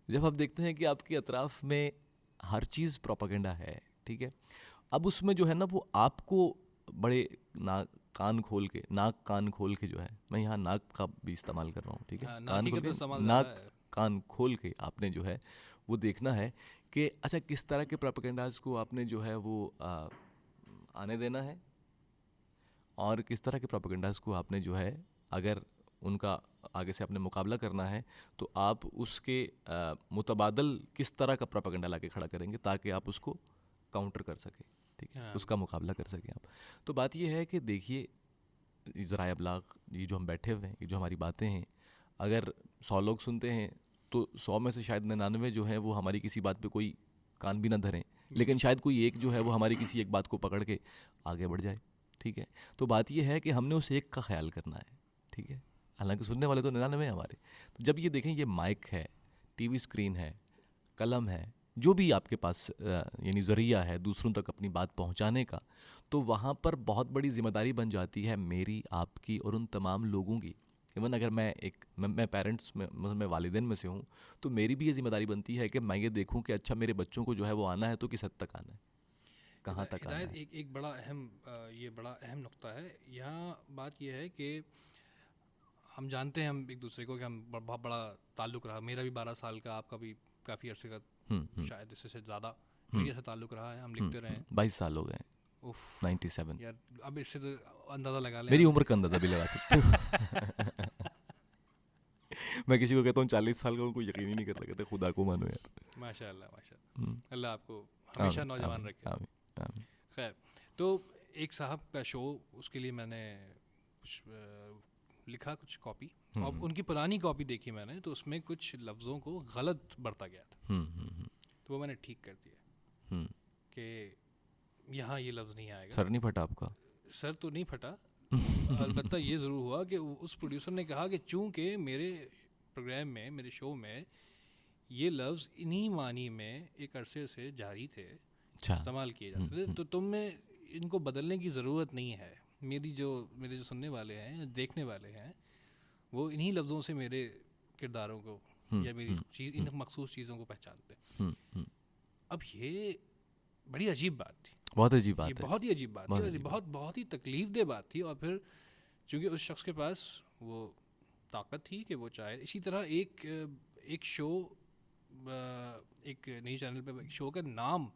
[SPEAKER 2] जब आप देखते हैं कि आपके अतराफ़ में हर चीज़ प्रोपेगेंडा है, ठीक है, अब उसमें जो है ना वो आपको बड़े नाक कान खोल के जो है, मैं यहाँ नाक का भी इस्तेमाल कर रहा हूँ, ठीक है, कान खोल के आपने जो है वो देखना है कि अच्छा किस तरह के प्रोपेगेंडाज को आपने जो है वो आने देना है, और किस तरह के प्रोपेगेंडाज को आपने जो है अगर उनका आगे से आपने मुकाबला करना है तो आप उसके मुतबादल किस तरह का प्रोपेगेंडा लाके खड़ा करेंगे ताकि आप उसको काउंटर कर सकें। ठीक है, उसका मुकाबला कर सकें आप। तो बात ये है कि देखिए, ज़राए इब्लाग, ये जो हम बैठे हुए हैं, ये जो हमारी बातें हैं, अगर 100 लोग सुनते हैं तो 100 में से शायद 99 जो हैं वो हमारी किसी बात पे कोई कान भी ना धरें, लेकिन शायद कोई एक जो है वो हमारी किसी एक बात को पकड़ के आगे बढ़ जाए। ठीक है। तो बात ये है कि हमने उस एक का ख्याल करना है। ठीक है। हालांकि सुनने वाले तो 99 हैं हमारे। तो जब ये देखें, ये माइक है, टीवी स्क्रीन है, कलम है, जो भी आपके पास यानी ज़रिया है दूसरों तक अपनी बात पहुंचाने का, तो वहाँ पर बहुत बड़ी जिम्मेदारी बन जाती है मेरी, आपकी और उन तमाम लोगों की। इवन अगर मैं पेरेंट्स में, मतलब मैं वालिदैन में से हूँ, तो मेरी भी ये जिम्मेदारी बनती है कि मैं ये देखूँ कि अच्छा मेरे बच्चों को जो है वो आना है तो किस हद तक आना है, कहाँ तक आना है।
[SPEAKER 1] एक बड़ा अहम ये बड़ा अहम नुक्ता है यहाँ। बात यह है कि हम जानते हैं हम एक दूसरे को कि हम बहुत बड़ा ताल्लुक़ रहा, मेरा भी 12 साल का, आपका भी काफ़ी अरसे का, शायद इससे ज़्यादा मीडिया से ताल्लुक़ रहा है, हम लिखते रहे हैं।
[SPEAKER 2] 22 साल हो गए। 97
[SPEAKER 1] यार, अब इससे तो अंदाज़ा लगा लें,
[SPEAKER 2] मेरी उम्र का अंदाज़ा भी लगा सकते हो। मैं किसी को कहता हूँ 40 साल का, उनको यकीन ही नहीं करता, कहते खुदा को मानो यार।
[SPEAKER 1] माशाल्लाह माशाल्लाह, अल्लाह आपको हमेशा नौजवान रखे। खैर, तो एक साहब का शो, उसके लिए मैंने कुछ लिखा, कुछ कॉपी, और उनकी पुरानी कॉपी देखी मैंने, तो उसमें कुछ लफ्ज़ों को गलत बरता गया था। तो वो मैंने ठीक कर दिया कि यहाँ ये लफ्ज़ नहीं आएगा।
[SPEAKER 2] सर नहीं फटा आपका?
[SPEAKER 1] सर तो नहीं फटा, अलबत्ता ये ज़रूर हुआ कि उस प्रोड्यूसर ने कहा कि चूंकि मेरे प्रोग्राम में, मेरे शो में ये लफ्ज़ इन्हीं मानी में एक अरसे से जारी थे,
[SPEAKER 2] अच्छा।
[SPEAKER 1] इस्तेमाल किए जाते थे, तो तुम में इनको बदलने की ज़रूरत नहीं है। मेरे जो सुनने वाले हैं, देखने वाले हैं, वो इन्हीं लफ्ज़ों से मेरे किरदारों को या मेरी चीज़, इन मखसूस चीज़ों को पहचानते हैं। अब ये बड़ी अजीब बात थी,
[SPEAKER 2] बहुत अजीब बात है,
[SPEAKER 1] बहुत ही अजीब बात थी, बहुत ही तकलीफ़देह बात थी। और फिर चूँकि उस शख्स के पास वो ताकत थी कि वो चाहे, इसी तरह एक शो, एक न्यूज़ चैनल पे एक शो का नाम,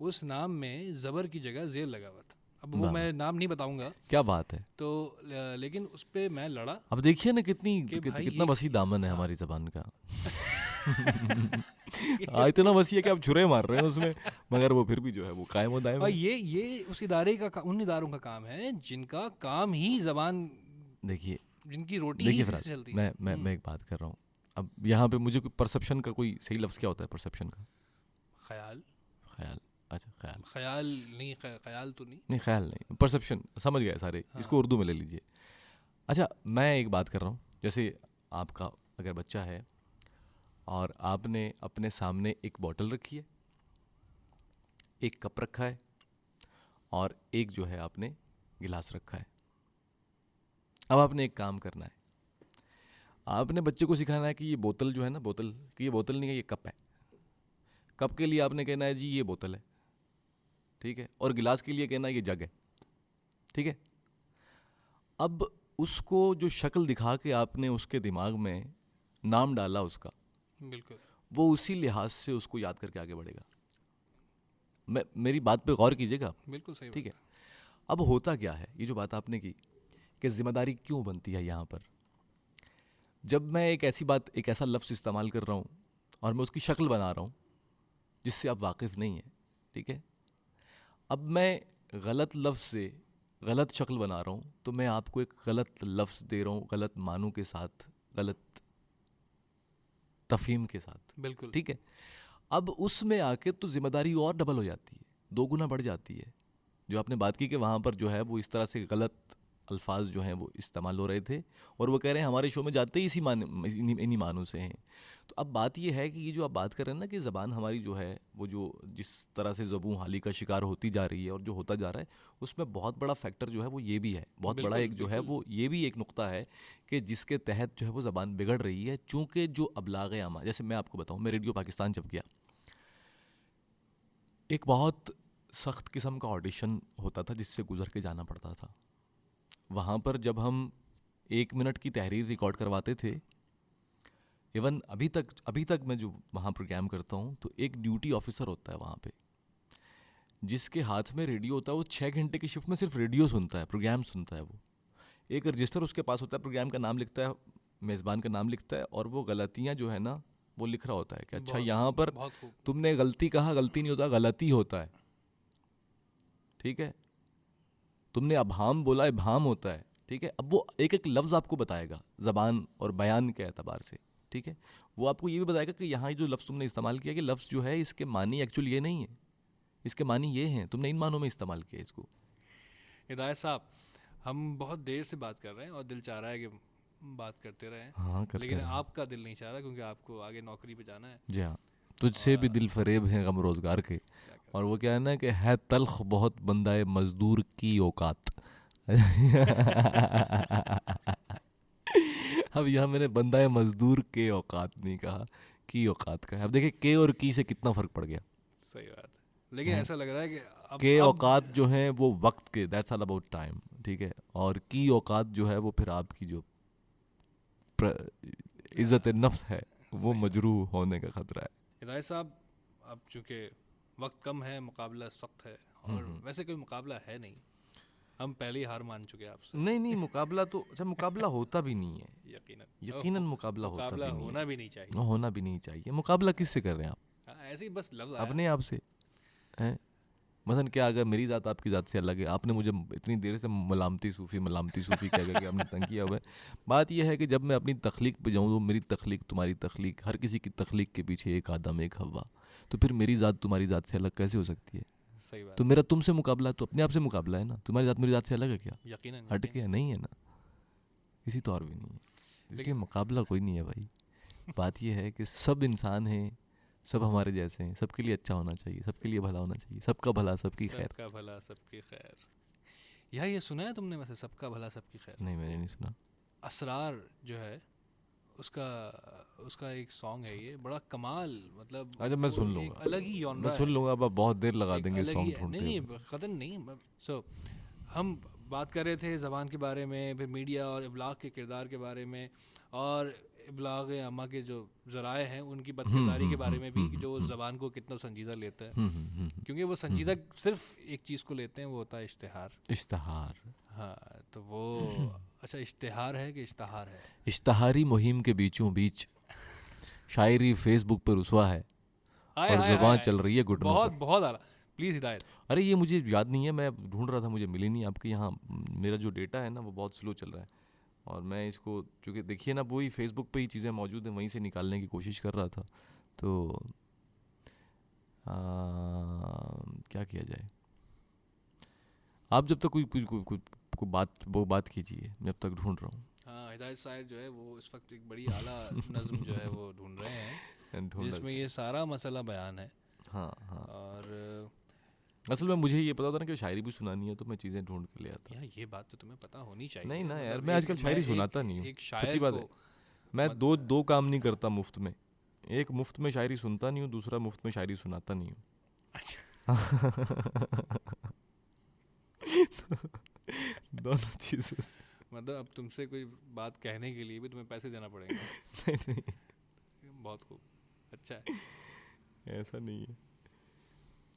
[SPEAKER 1] उस नाम में ज़बर की जगह ज़ेर लगा हुआ था। अब वो मैं नाम नहीं बताऊंगा,
[SPEAKER 2] क्या बात है,
[SPEAKER 1] तो लेकिन उस पे मैं लड़ा।
[SPEAKER 2] अब देखिए ना कितना वसी दामन है हमारी ज़बान का। इतना वसी है कि आप छुरे मार रहे हैं उसमें, मगर वो फिर भी जो है वो कायम और दायम
[SPEAKER 1] और
[SPEAKER 2] है।
[SPEAKER 1] ये उस इदारे का, उन इदारों का काम है जिनका काम ही ज़बान,
[SPEAKER 2] देखिए
[SPEAKER 1] जिनकी रोटी ही
[SPEAKER 2] फराज,
[SPEAKER 1] इससे चलती है।
[SPEAKER 2] मैं एक बात कर रहा हूँ। अब यहाँ पे मुझे परसेप्शन का कोई सही लफ्ज़ क्या होता है परसेप्शन का?
[SPEAKER 1] ख्याल।
[SPEAKER 2] अच्छा,
[SPEAKER 1] ख्याल नहीं, ख्याल तो
[SPEAKER 2] नहीं, ख्याल नहीं, परसेप्शन समझ गए सारे। हाँ। इसको उर्दू में ले लीजिए। अच्छा, मैं एक बात कर रहा हूँ, जैसे आपका अगर बच्चा है और आपने अपने सामने एक बॉटल रखी है, एक कप रखा है और एक जो है आपने गिलास रखा है। अब आपने एक काम करना है, आपने बच्चे को सिखाना है कि ये बोतल जो है ना, बोतल कि ये बोतल नहीं है, ये कप है। कप के लिए आपने कहना है जी ये बोतल है, ठीक है, और गिलास के लिए कहना है ये जग है, ठीक है। अब उसको जो शक्ल दिखा के आपने उसके दिमाग में नाम डाला उसका,
[SPEAKER 1] बिल्कुल,
[SPEAKER 2] वो उसी लिहाज से उसको याद करके आगे बढ़ेगा। मेरी बात पे गौर कीजिएगा।
[SPEAKER 1] बिल्कुल सही,
[SPEAKER 2] ठीक है। अब होता क्या है, ये जो बात आपने की कि जिम्मेदारी क्यों बनती है यहाँ पर, जब मैं एक ऐसा लफ्ज़ इस्तेमाल कर रहा हूँ और मैं उसकी शक्ल बना रहा हूँ जिससे आप वाकिफ़ नहीं हैं, ठीक है, अब मैं गलत लफ्ज़ से गलत शक्ल बना रहा हूँ, तो मैं आपको एक गलत लफ्ज़ दे रहा हूँ, गलत मानों के साथ, गलत तफहीम के साथ,
[SPEAKER 1] बिल्कुल,
[SPEAKER 2] ठीक है। अब उसमें आके तो जिम्मेदारी और डबल हो जाती है, 2 गुना बढ़ जाती है। जो आपने बात की कि वहाँ पर जो है वो इस तरह से गलत अल्फाज जो हैं वो इस्तेमाल हो रहे थे और वो कह रहे हैं हमारे शो में जाते ही इन्हीं मानों से हैं। तो अब बात ये है कि ये जो आप बात कर रहे हैं ना कि ज़बान हमारी जो है वो जो जिस तरह से ज़बूं हाली का शिकार होती जा रही है और जो होता जा रहा है, उसमें बहुत बड़ा फैक्टर जो है वो ये भी है, बहुत बड़ा एक जो है वो ये भी एक नुक्ता है कि जिसके तहत जो है वो ज़बान बिगड़ रही है। चूँकि जो अबलाग आमा, जैसे मैं आपको बताऊँ, मैं रेडियो पाकिस्तान जब गया, एक बहुत सख्त किस्म का ऑडिशन होता था जिससे गुजर के जाना पड़ता था। वहाँ पर जब हम 1 मिनट की तहरीर रिकॉर्ड करवाते थे, इवन अभी तक मैं जो वहाँ प्रोग्राम करता हूँ, तो एक ड्यूटी ऑफिसर होता है वहाँ पे जिसके हाथ में रेडियो होता है। वो 6 घंटे की शिफ्ट में सिर्फ रेडियो सुनता है, प्रोग्राम सुनता है। वो एक रजिस्टर उसके पास होता है, प्रोग्राम का नाम लिखता है, मेज़बान का नाम लिखता है और वो गलतियाँ जो है ना वो लिख रहा होता है कि अच्छा यहाँ पर तुमने गलती कहा, गलती नहीं होता, गलती होता है, ठीक है, तुमने अभाम बोला, इभाम होता है, ठीक है। अब वो एक एक लफ्ज़ आपको बताएगा ज़बान और बयान के एतबार से, ठीक है। वो आपको ये भी बताएगा कि यहाँ जो लफ्ज़ तुमने इस्तेमाल किया कि लफ्ज़ जो है इसके मानी एक्चुअली ये नहीं है, इसके मानी ये हैं, तुमने इन मानों में इस्तेमाल किया इसको।
[SPEAKER 1] हिदायत साहब, हम बहुत देर से बात कर रहे हैं और दिल चाह रहा है कि बात करते रहें।
[SPEAKER 2] हाँ,
[SPEAKER 1] लेकिन आपका दिल नहीं चाह रहा क्योंकि आपको आगे नौकरी पे जाना है।
[SPEAKER 2] जी हाँ, तुझसे भी दिल फरेब हैं गम रोज़गार के, और वो क्या है ना कि है तल्ख बहुत बंदाए मजदूर की औकात। अब यहाँ मैंने बंदाए मजदूर के औकात नहीं कहा, की औकात का है। अब देखिए के और की से कितना फ़र्क पड़ गया।
[SPEAKER 1] सही बात है, लेकिन ऐसा लग रहा है कि
[SPEAKER 2] के औकात जो हैं वो वक्त के, दैट्स ऑल अबाउट टाइम, ठीक है, और की औकात जो है वो फिर आपकी जो इज़्ज़त नफ्स है वो मजरूह होने का ख़तरा है।
[SPEAKER 1] हिदायत साहब, अब चूँकि वक्त कम है, मुकाबला सख्त है, और वैसे कोई मुकाबला है नहीं, हम पहले ही हार मान चुके हैं आपसे।
[SPEAKER 2] नहीं, मुकाबला तो अच्छा, मुकाबला होता भी नहीं है, यकीनन मुकाबला
[SPEAKER 1] होना भी नहीं चाहिए,
[SPEAKER 2] होना भी नहीं चाहिए। मुकाबला किससे कर रहे हैं आप?
[SPEAKER 1] ऐसे ही बस लफ्ज़
[SPEAKER 2] अपने आप से हैं। मसलन क्या, अगर मेरी ज़ात आपकी ज़ात से अलग है, आपने मुझे इतनी देर से मलामती सूफ़ी कह करके आपने तंग किया हुआ है। बात यह है कि जब मैं अपनी तख्लीक पे जाऊँ तो मेरी तख्लीक तुम्हारी तख्लीक, हर किसी की तख्लीक के पीछे एक आदम एक हवा, तो फिर मेरी ज़ात तुम्हारी ज़ात से अलग कैसे हो सकती है?
[SPEAKER 1] सही बात,
[SPEAKER 2] तो मेरा तुमसे मुकाबला तो अपने आप से मुकाबला है ना, तुम्हारी जात मेरी जात से अलग है क्या?
[SPEAKER 1] यकीनन
[SPEAKER 2] हट के नहीं है ना, किसी तौर भी नहीं है, इसलिए
[SPEAKER 1] लेकिन
[SPEAKER 2] मुकाबला कोई नहीं है भाई। बात यह है कि सब इंसान हैं, सब हमारे जैसे हैं, सबके लिए अच्छा होना चाहिए, सबके लिए भला होना चाहिए, सबका भला सबकी खैर।
[SPEAKER 1] सबका भला सबकी खैर, यार ये सुना है तुमने वैसे सबका भला सबकी खैर?
[SPEAKER 2] नहीं मैंने नहीं सुना।
[SPEAKER 1] असरार जो है उसका उसका एक सॉन्ग है, ये बड़ा कमाल, मतलब
[SPEAKER 2] अच्छा मैं
[SPEAKER 1] वो
[SPEAKER 2] सुन
[SPEAKER 1] एक
[SPEAKER 2] लूँगा,
[SPEAKER 1] अलग ही
[SPEAKER 2] मैं
[SPEAKER 1] जॉनरा
[SPEAKER 2] सुन
[SPEAKER 1] है,
[SPEAKER 2] लूँगा, अब आप बहुत देर लगा
[SPEAKER 1] एक
[SPEAKER 2] देंगे
[SPEAKER 1] अलग ही
[SPEAKER 2] सॉन्ग
[SPEAKER 1] है।
[SPEAKER 2] ढूंढते
[SPEAKER 1] नहीं
[SPEAKER 2] हुए।
[SPEAKER 1] कदर नहीं। सो हम बात कर रहे थे ज़बान के बारे में, फिर मीडिया और इब्लाग के किरदार के बारे में, और इब्लाग अम्मा के जो ज़राए हैं उनकी बदकिरदारी के बारे में भी, जो ज़बान को कितना संजीदा लेता है, क्योंकि वो संजीदा सिर्फ एक चीज़ को लेते हैं, वो होता है इश्तिहार।
[SPEAKER 2] इश्तहार,
[SPEAKER 1] हाँ तो वो अच्छा इश्तिहार है कि इश्तहार है?
[SPEAKER 2] इश्तहारी मुहिम के बीचों बीच शायरी फेसबुक पर रुस्वा है
[SPEAKER 1] आए
[SPEAKER 2] और
[SPEAKER 1] आए
[SPEAKER 2] ज़बान
[SPEAKER 1] आए,
[SPEAKER 2] चल रही है घुटनों
[SPEAKER 1] बहुत
[SPEAKER 2] पर।
[SPEAKER 1] बहुत आला, प्लीज़ हिदायत।
[SPEAKER 2] अरे ये मुझे याद नहीं है, मैं ढूंढ रहा था, मुझे मिली नहीं। आपके यहाँ मेरा जो डेटा है ना वो बहुत स्लो चल रहा है, और मैं इसको चूँकि देखिए ना वही फेसबुक पे ही चीज़ें मौजूद हैं, वहीं से निकालने की कोशिश कर रहा था। तो क्या किया जाए? आप जब तक कोई बात कीजिए, जब तक ढूंढ रहा हूँ।
[SPEAKER 1] हाँ हिदायत साहिर जो है वो इस वक्त एक बड़ी आला नज़्म जो है वो ढूंढ रहे हैं, जिसमें ये सारा मसला बयान है।
[SPEAKER 2] हाँ हाँ,
[SPEAKER 1] और
[SPEAKER 2] असल में मुझे ये पता था ना कि शायरी भी सुनानी है, तो मैं चीज़ें ढूंढ के ले आता।
[SPEAKER 1] यार ये बात तो तुम्हें पता होनी चाहिए।
[SPEAKER 2] नहीं ना यार,
[SPEAKER 1] मतलब
[SPEAKER 2] मैं आजकल शायरी सुनाता नहीं हूँ,
[SPEAKER 1] एक
[SPEAKER 2] सच्ची
[SPEAKER 1] शायर
[SPEAKER 2] बात
[SPEAKER 1] को
[SPEAKER 2] है। मैं दो काम नहीं करता मुफ्त में, एक मुफ्त में शायरी सुनता नहीं हूँ, दूसरा मुफ्त में शायरी सुनाता नहीं हूँ।
[SPEAKER 1] अच्छा
[SPEAKER 2] दोनों चीज़ें
[SPEAKER 1] मतलब अब तुमसे कोई बात कहने के लिए भी तुम्हें पैसे देना पड़ेगा।
[SPEAKER 2] नहीं,
[SPEAKER 1] बहुत खूब, अच्छा है।
[SPEAKER 2] ऐसा नहीं है।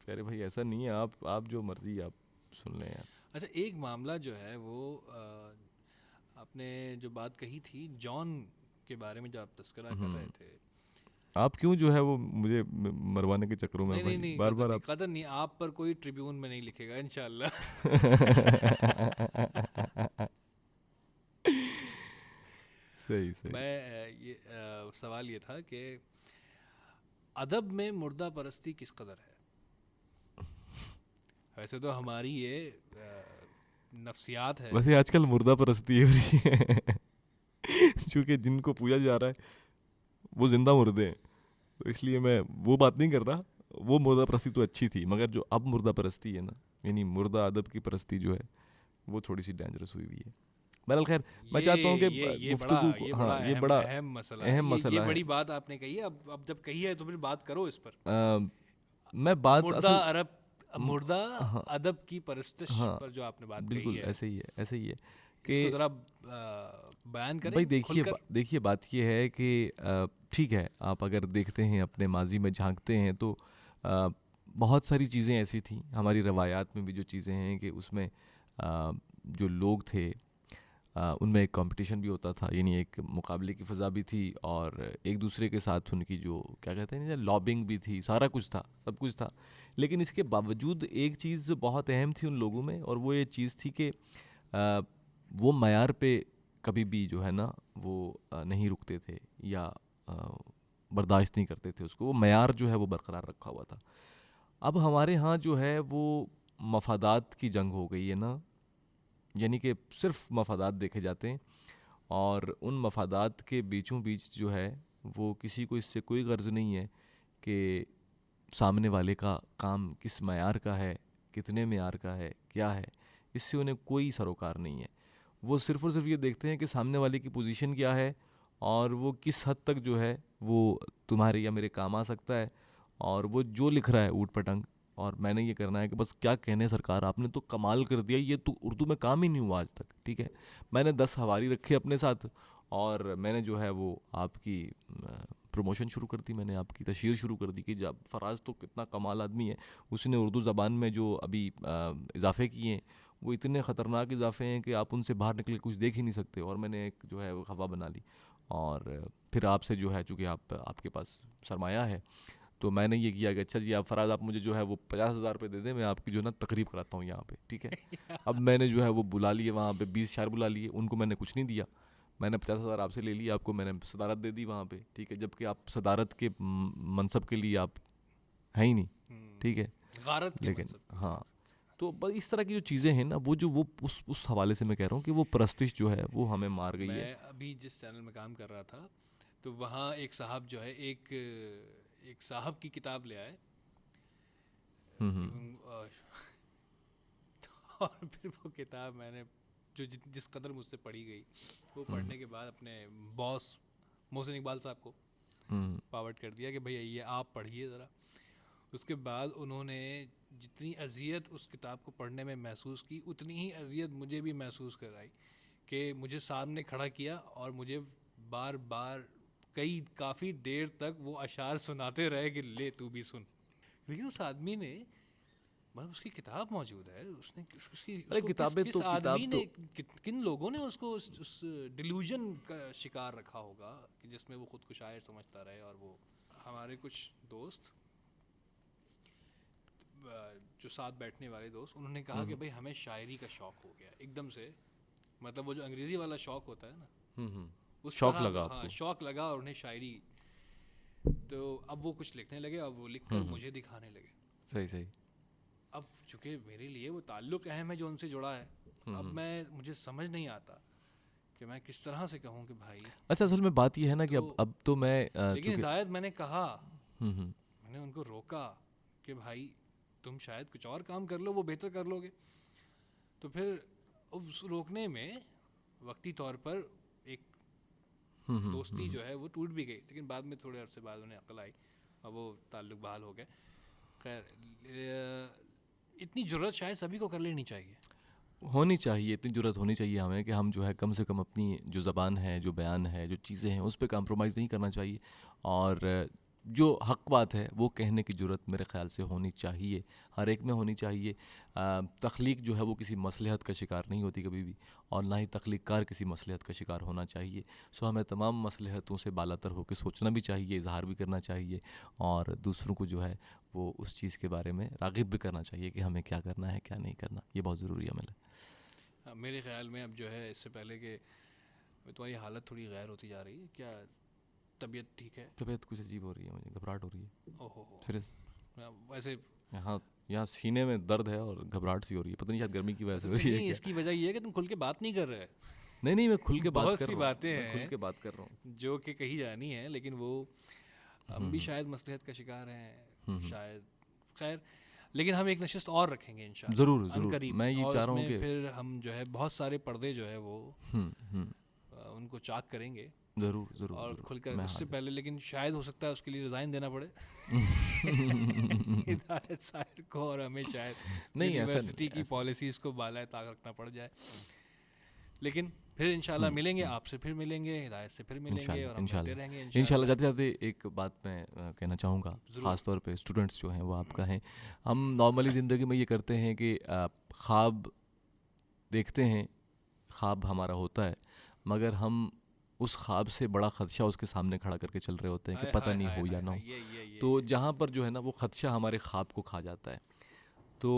[SPEAKER 2] अरे भाई ऐसा नहीं है, आप जो मर्जी आप सुन लें यार।
[SPEAKER 1] अच्छा एक मामला जो है वो आपने जो बात कही थी जॉन के बारे में, जो आप तस्करा कर रहे थे,
[SPEAKER 2] आप क्यों जो है वो मुझे मरवाने के चक्करों में
[SPEAKER 1] नहीं
[SPEAKER 2] भाई
[SPEAKER 1] नहीं नहीं,
[SPEAKER 2] बार बार आप
[SPEAKER 1] कदर नहीं, आप पर कोई ट्रिब्यून में नहीं लिखेगा इंशाल्लाह।
[SPEAKER 2] सही सही।
[SPEAKER 1] मैं ये सवाल ये था कि अदब में मुर्दा परस्ती किस कदर है? वैसे तो हमारी ये नफ्सियात है।
[SPEAKER 2] वैसे आजकल मुर्दा परस्ती हो रही है क्योंकि जिनको पूजा जा रहा है वो जिंदा मुर्दे हैं, तो इसलिए मैं वो बात नहीं कर रहा। वो मुर्दा परस्ती तो अच्छी थी, मगर जो अब मुर्दा परस्ती है ना, यानी मुर्दा अदब की परस्ती जो है, वो थोड़ी सी डेंजरस हुई हुई है। बहरहाल खैर, मैं चाहता हूँ कि गुफ्तगू को, हाँ ये बड़ा
[SPEAKER 1] अहम मसला है,
[SPEAKER 2] अहम मसला
[SPEAKER 1] ये
[SPEAKER 2] है।
[SPEAKER 1] बड़ी बात आपने कही है। अब जब कही है तो फिर बात करो इस पर।
[SPEAKER 2] मैं बात
[SPEAKER 1] मुर्दा
[SPEAKER 2] असल
[SPEAKER 1] अरब मुर्दा
[SPEAKER 2] हाँ
[SPEAKER 1] अदब की परस्तिश
[SPEAKER 2] हाँ
[SPEAKER 1] पर जो आपने बात कही
[SPEAKER 2] बिल्कुल
[SPEAKER 1] है,
[SPEAKER 2] ऐसे ही है, ऐसे ही है
[SPEAKER 1] इसको
[SPEAKER 2] कि
[SPEAKER 1] ज़रा बयान करें
[SPEAKER 2] भाई देखिए
[SPEAKER 1] खुलकर।
[SPEAKER 2] देखिए बात ये है कि ठीक है, आप अगर देखते हैं अपने माजी में झांकते हैं तो बहुत सारी चीज़ें ऐसी थी हमारी रवायात में भी, जो चीज़ें हैं कि उसमें जो लोग थे उनमें एक कंपटीशन भी होता था, यानी एक मुकाबले की फ़ज़ा भी थी, और एक दूसरे के साथ उनकी जो क्या कहते हैं लॉबिंग भी थी, सारा कुछ था, सब कुछ था। लेकिन इसके बावजूद एक चीज़ बहुत अहम थी उन लोगों में, और वो ये चीज़ थी कि वो मयार पे कभी भी जो है ना वो नहीं रुकते थे, या बर्दाश्त नहीं करते थे उसको। वो मयार जो है वो बरकरार रखा हुआ था। अब हमारे यहाँ जो है वो मफादात की जंग हो गई है ना, यानी कि सिर्फ मफादात देखे जाते हैं, और उन मफादात के बीचों बीच जो है वो किसी को इससे कोई गर्ज नहीं है कि सामने वाले का काम किस मयार का है, कितने मयार का है, क्या है, इससे उन्हें कोई सरोकार नहीं है। वो सिर्फ़ और सिर्फ ये देखते हैं कि सामने वाले की पोजीशन क्या है, और वो किस हद तक जो है वो तुम्हारे या मेरे काम आ सकता है, और वो जो लिख रहा है ऊट पटंग, और मैंने ये करना है कि बस क्या कहने सरकार, आपने तो कमाल कर दिया, ये तो उर्दू में काम ही नहीं हुआ आज तक। ठीक है, मैंने 10 हवारी रखे अपने साथ, और मैंने जो है वो आपकी प्रमोशन शुरू कर दी, मैंने आपकी तशहीर शुरू कर दी कि जब फराज तो कितना कमाल आदमी है, उसने उर्दू ज़बान में जो अभी इजाफ़े किए हैं वो इतने ख़तरनाक इजाफ़े हैं कि आप उनसे बाहर निकल के कुछ देख ही नहीं सकते। और मैंने एक जो है वो हवा बना ली, और फिर आपसे जो है चूँकि आपके पास सरमाया है, तो मैंने ये किया कि अच्छा जी आप फराज आप मुझे जो है वो 50,000 रुपये दे दें, मैं आपकी जो है ना तकरीब कराता हूँ यहाँ पे। ठीक है, अब मैंने जो है वो बुला लिए वहाँ पे 20 शायर बुला लिए, उनको मैंने कुछ नहीं दिया, मैंने 50,000 आपसे ले लिया, आपको मैंने सदारत दे दी वहाँ पे। ठीक है, जबकि आप सदारत के मनसब के लिए आप हैं ही नहीं। ठीक है,
[SPEAKER 1] गारत के
[SPEAKER 2] लेकिन
[SPEAKER 1] मनसब।
[SPEAKER 2] हाँ, तो बस इस तरह की जो चीज़ें हैं ना, वो जो वो उस हवाले से मैं कह रहा हूँ कि वो परस्तिश जो है वो हमें मार गई है।
[SPEAKER 1] मैं अभी जिस चैनल में काम कर रहा था तो वहाँ एक साहब जो है एक साहब की किताब ले आए कि और फिर वो किताब मैंने जिस कदर मुझसे पढ़ी गई, वो पढ़ने के बाद अपने बॉस मोहसिन इकबाल साहब को फॉरवर्ड कर दिया कि भैया ये आप पढ़िए ज़रा। उसके बाद उन्होंने जितनी अजियत उस किताब को पढ़ने में महसूस की, उतनी ही अजियत मुझे भी महसूस कराई कि मुझे सामने खड़ा किया और मुझे बार बार काफ़ी देर तक वो अशार सुनाते रहे कि ले तू भी सुन। लेकिन उस आदमी ने, मतलब उसकी किताब मौजूद है, उसने
[SPEAKER 2] अरे
[SPEAKER 1] उसको
[SPEAKER 2] किताबें
[SPEAKER 1] किस
[SPEAKER 2] तो
[SPEAKER 1] आदमी
[SPEAKER 2] किताब
[SPEAKER 1] ने
[SPEAKER 2] तो
[SPEAKER 1] किन लोगों ने उसको उस डिल्यूजन का शिकार रखा होगा कि जिसमें वो खुद को शायर समझता रहे। और वो हमारे कुछ दोस्त जो साथ बैठने वाले दोस्त, उन्होंने कहा कि भाई हमें शायरी का शौक हो गया एकदम से, मतलब वो जो अंग्रेजी वाला शौक होता है ना, उस
[SPEAKER 2] शौक
[SPEAKER 1] तरह
[SPEAKER 2] लगा
[SPEAKER 1] का, हाँ
[SPEAKER 2] आपको।
[SPEAKER 1] शौक लगा और उन्हें शायरी। तो अब वो कुछ लिखने लगे और वो लिखकर मुझे दिखाने लगे।
[SPEAKER 2] सही सही।
[SPEAKER 1] अब चूंकि मेरे लिए वो ताल्लुक़ अहम है जो उनसे जुड़ा है, अब मुझे समझ नहीं आता कि मैं किस तरह से कहूँ कि भाई।
[SPEAKER 2] अच्छा, असल में बात ये है ना कि
[SPEAKER 1] तो
[SPEAKER 2] अब तो मैं
[SPEAKER 1] लेकिन हिदायत मैंने कहा,
[SPEAKER 2] हम्म
[SPEAKER 1] मैंने उनको रोका कि भाई तुम शायद कुछ और काम कर लो, वो बेहतर कर लोगे। तो फिर उस रोकने में वक्ती तौर पर एक दोस्ती जो है वो टूट भी गई, लेकिन बाद में थोड़े अरसे बाद उन्हें अकल आई और वो ताल्लुक़ बहाल हो गए। खैर, इतनी ज़रूरत शायद सभी को कर लेनी चाहिए,
[SPEAKER 2] होनी चाहिए, इतनी ज़रूरत होनी चाहिए हमें कि हम जो है कम से कम अपनी जो ज़बान है, जो बयान है, जो चीज़ें हैं, उस पर कॉम्प्रोमाइज़ नहीं करना चाहिए। और जो हक़ बात है वो कहने की ज़रूरत मेरे ख़्याल से होनी चाहिए, हर एक में होनी चाहिए। तख्लीक जो है वो किसी मसलहत का शिकार नहीं होती कभी भी, और ना ही तख्लीक कार किसी मसलहत का शिकार होना चाहिए। सो हमें तमाम मसलहतों से बालातर होकर सोचना भी चाहिए, इजहार भी करना चाहिए, और दूसरों को जो है वो उस चीज़ के बारे में राग़िब भी करना चाहिए कि हमें क्या करना है, क्या नहीं करना। ये बहुत ज़रूरी है मेरे
[SPEAKER 1] मेरे ख़्याल में। अब जो है इससे पहले कि तुम्हारी हालत थोड़ी गैर होती जा रही है, क्या तबीयत ठीक है?
[SPEAKER 2] तबीयत कुछ अजीब हो रही है, मुझे घबराहट हो रही है।
[SPEAKER 1] ओहो,
[SPEAKER 2] सीरियस,
[SPEAKER 1] वैसे
[SPEAKER 2] यहाँ सीने में दर्द है और घबराहट सी हो रही है, पता नहीं शायद गर्मी की वजह से हो रही है
[SPEAKER 1] नहीं,
[SPEAKER 2] क्या?
[SPEAKER 1] इसकी वजह ये है कि तुम खुल के बात नहीं कर रहे।
[SPEAKER 2] नहीं, मैं खुल के बात
[SPEAKER 1] बहुत
[SPEAKER 2] कर
[SPEAKER 1] सी
[SPEAKER 2] रहा हूँ,
[SPEAKER 1] बातें
[SPEAKER 2] मैं खुल
[SPEAKER 1] हैं
[SPEAKER 2] के बात कर रहा हूँ।
[SPEAKER 1] जो कि कही जानी है, लेकिन वो हम भी शायद मसलहत का शिकार हैं शायद। खैर, लेकिन हम एक नशिस्त और रखेंगे इंशाल्लाह,
[SPEAKER 2] ज़रूर
[SPEAKER 1] अनकरीब।
[SPEAKER 2] मैं ये
[SPEAKER 1] और
[SPEAKER 2] चाह रहा हूँ
[SPEAKER 1] उसमें
[SPEAKER 2] कि
[SPEAKER 1] फिर हम जो है बहुत सारे पर्दे जो है वो उनको चाक करेंगे
[SPEAKER 2] ज़रूर
[SPEAKER 1] और खुलकर,
[SPEAKER 2] मैं
[SPEAKER 1] उससे
[SPEAKER 2] हाजिर।
[SPEAKER 1] पहले। लेकिन शायद हो सकता है उसके लिए रिज़ाइन देना पड़े हिदायत साहिर को, और हमें शायद
[SPEAKER 2] नहीं, ऐसा
[SPEAKER 1] यूनिवर्सिटी
[SPEAKER 2] नहीं,
[SPEAKER 1] की पॉलिसीज़ को बालाए ताक रखना पड़ जाए। लेकिन फिर इंशाल्लाह मिलेंगे, आपसे फिर मिलेंगे, हिदायत से फिर मिलेंगे, और हम मिलते रहेंगे
[SPEAKER 2] इंशाल्लाह। जाते जाते एक बात मैं कहना चाहूँगा, ख़ास तौर पे स्टूडेंट्स जो हैं वो आपका हैं। हम नॉर्मली ज़िंदगी में ये करते हैं कि ख्वाब देखते हैं, ख्वाब हमारा होता है, मगर हम उस ख्वाब से बड़ा ख़दशा उसके सामने खड़ा करके चल रहे होते हैं कि पता नहीं हो या ना हो। तो जहाँ पर जो है ना वो ख़दशा हमारे ख्वाब को खा जाता है। तो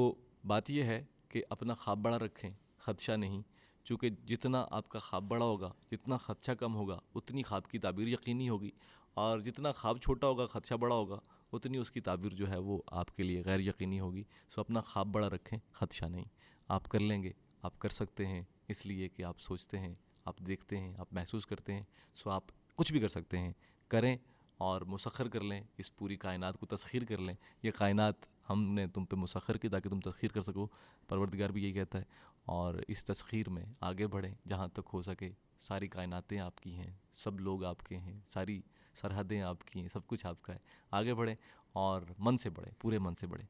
[SPEAKER 2] बात यह है कि अपना ख्वाब बड़ा रखें, ख़दशा नहीं। चूँकि जितना आपका ख्वाब बड़ा होगा, जितना ख़दशा कम होगा, उतनी ख्वाब की ताबीर यकीनी होगी, और जितना ख्वाब छोटा होगा, ख़दशा बड़ा होगा, उतनी उसकी ताबीर जो है वो आपके लिए गैर यकीनी होगी। सो अपना ख्वाब बड़ा रखें, ख़दशा नहीं। आप कर लेंगे, आप कर सकते हैं, इसलिए कि आप सोचते हैं, आप देखते हैं, आप महसूस करते हैं। सो आप कुछ भी कर सकते हैं, करें और मुसख्खर कर लें, इस पूरी कायनात को तस्खीर कर लें। ये कायनात हमने तुम पे मुसख्खर की ताकि तुम तस्खीर कर सको, परवरदिगार भी यही कहता है। और इस तस्खीर में आगे बढ़ें जहाँ तक हो सके। सारी कायनातें आपकी हैं, सब लोग आपके हैं, सारी सरहदें आपकी हैं, सब कुछ आपका है। आगे बढ़ें और मन से बढ़ें, पूरे मन से बढ़ें।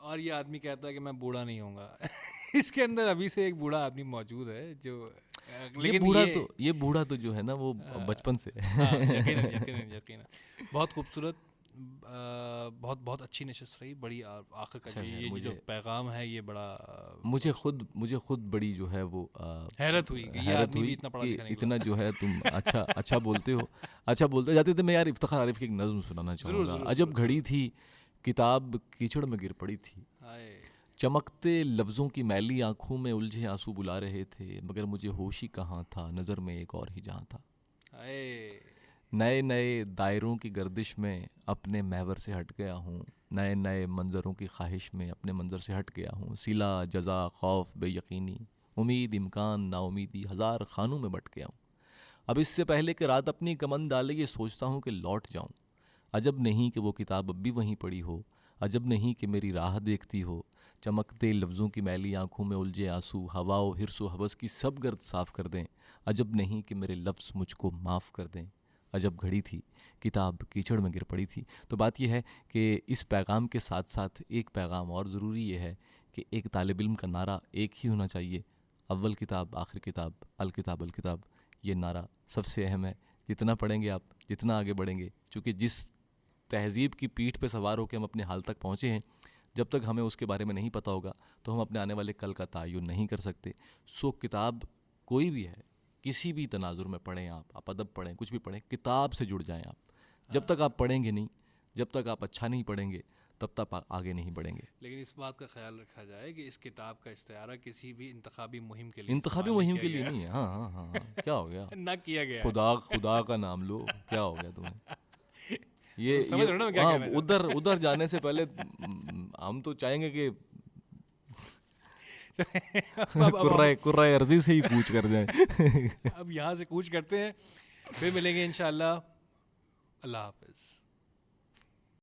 [SPEAKER 1] और ये आदमी कहता है कि मैं बूढ़ा नहीं होऊंगा इसके अंदर अभी से एक बूढ़ा आदमी मौजूद है जो, लेकिन
[SPEAKER 2] ये बूढ़ा तो जो है ना वो बचपन से
[SPEAKER 1] यकीनन बहुत खूबसूरत, बहुत बहुत अच्छी नशिस्त रही, बड़ी। आखिर का ये जो पैगाम है ये बड़ा,
[SPEAKER 2] मुझे खुद बड़ी जो है वो
[SPEAKER 1] हैरत हुई कि ये आदमी भी इतना पढ़ा लिखा नहीं,
[SPEAKER 2] इतना जो है तुम अच्छा बोलते हो, अच्छा बोलते जाते थे। मैं यार इफ्तिखार आरिफ की एक नज़्म सुनाना चाहूँगा। अजब घड़ी थी, किताब कीचड़ में गिर पड़ी थी, चमकते लफ्ज़ों की मैली आँखों में उलझे आंसू बुला रहे थे, मगर मुझे होश ही कहाँ था, नज़र में एक और ही जहाँ था। नए नए दायरों की गर्दिश में अपने महवर से हट गया हूँ, नए नए मंज़रों की ख्वाहिश में अपने मंज़र से हट गया हूँ। सिला जज़ा खौफ बेयकीनी उम्मीद इम्कान नाउमीदी हज़ार खानों में बट गया हूँ। अब इससे पहले कि रात अपनी कमन डाले ये सोचता हूँ कि लौट जाऊँ। अजब नहीं कि वो किताब अब भी वहीं पड़ी हो, अजब नहीं कि मेरी राह देखती हो। चमकते लफ्ज़ों की मैली आंखों में उलझे आंसू हवा व हिर्स व हवस की सब गर्द साफ़ कर दें। अजब नहीं कि मेरे लफ्ज़ मुझको माफ़ कर दें। अजब घड़ी थी किताब कीचड़ में गिर पड़ी थी। तो बात यह है कि इस पैगाम के साथ साथ एक पैगाम और ज़रूरी ये है कि एक तालिब इल्म का नारा एक ही होना चाहिए, अव्वल किताब आखिर किताब अल किताब। ये नारा सबसे अहम है। जितना पढ़ेंगे आप, जितना आगे बढ़ेंगे, चूँकि जिस तहज़ीब की पीठ पे सवार होकर हम अपने हाल तक पहुँचे हैं, जब तक हमें उसके बारे में नहीं पता होगा तो हम अपने आने वाले कल का तयन नहीं कर सकते। सो किताब कोई भी है, किसी भी तनाजुर में पढ़ें आप अदब पढ़ें, कुछ भी पढ़ें, किताब से जुड़ जाएं आप। जब तक आप पढ़ेंगे नहीं, जब तक आप अच्छा नहीं पढ़ेंगे, तब तक आप आगे नहीं बढ़ेंगे।
[SPEAKER 1] लेकिन इस बात का ख्याल रखा जाए कि इस किताब का इस्तेआरा किसी भी इंतखाबी मुहिम के लिए
[SPEAKER 2] इंतखाबी
[SPEAKER 1] इस्तेमाल
[SPEAKER 2] मुहिम
[SPEAKER 1] किया
[SPEAKER 2] के लिए
[SPEAKER 1] गया।
[SPEAKER 2] नहीं है। हाँ हाँ हाँ हाँ, क्या हो गया?
[SPEAKER 1] ना किया गया है।
[SPEAKER 2] खुदा का नाम लो, क्या हो गया तुम्हें? ये
[SPEAKER 1] समझ रहे हो ना मैं क्या
[SPEAKER 2] हाँ,
[SPEAKER 1] कहना चाहता
[SPEAKER 2] उधर उधर जाने से पहले हम तो चाहेंगे कि कुर्रा अर्जी से ही कूच कर जाए।
[SPEAKER 1] अब यहाँ से कूच करते हैं, फिर मिलेंगे इंशाअल्लाह। अल्लाह हाफिज़।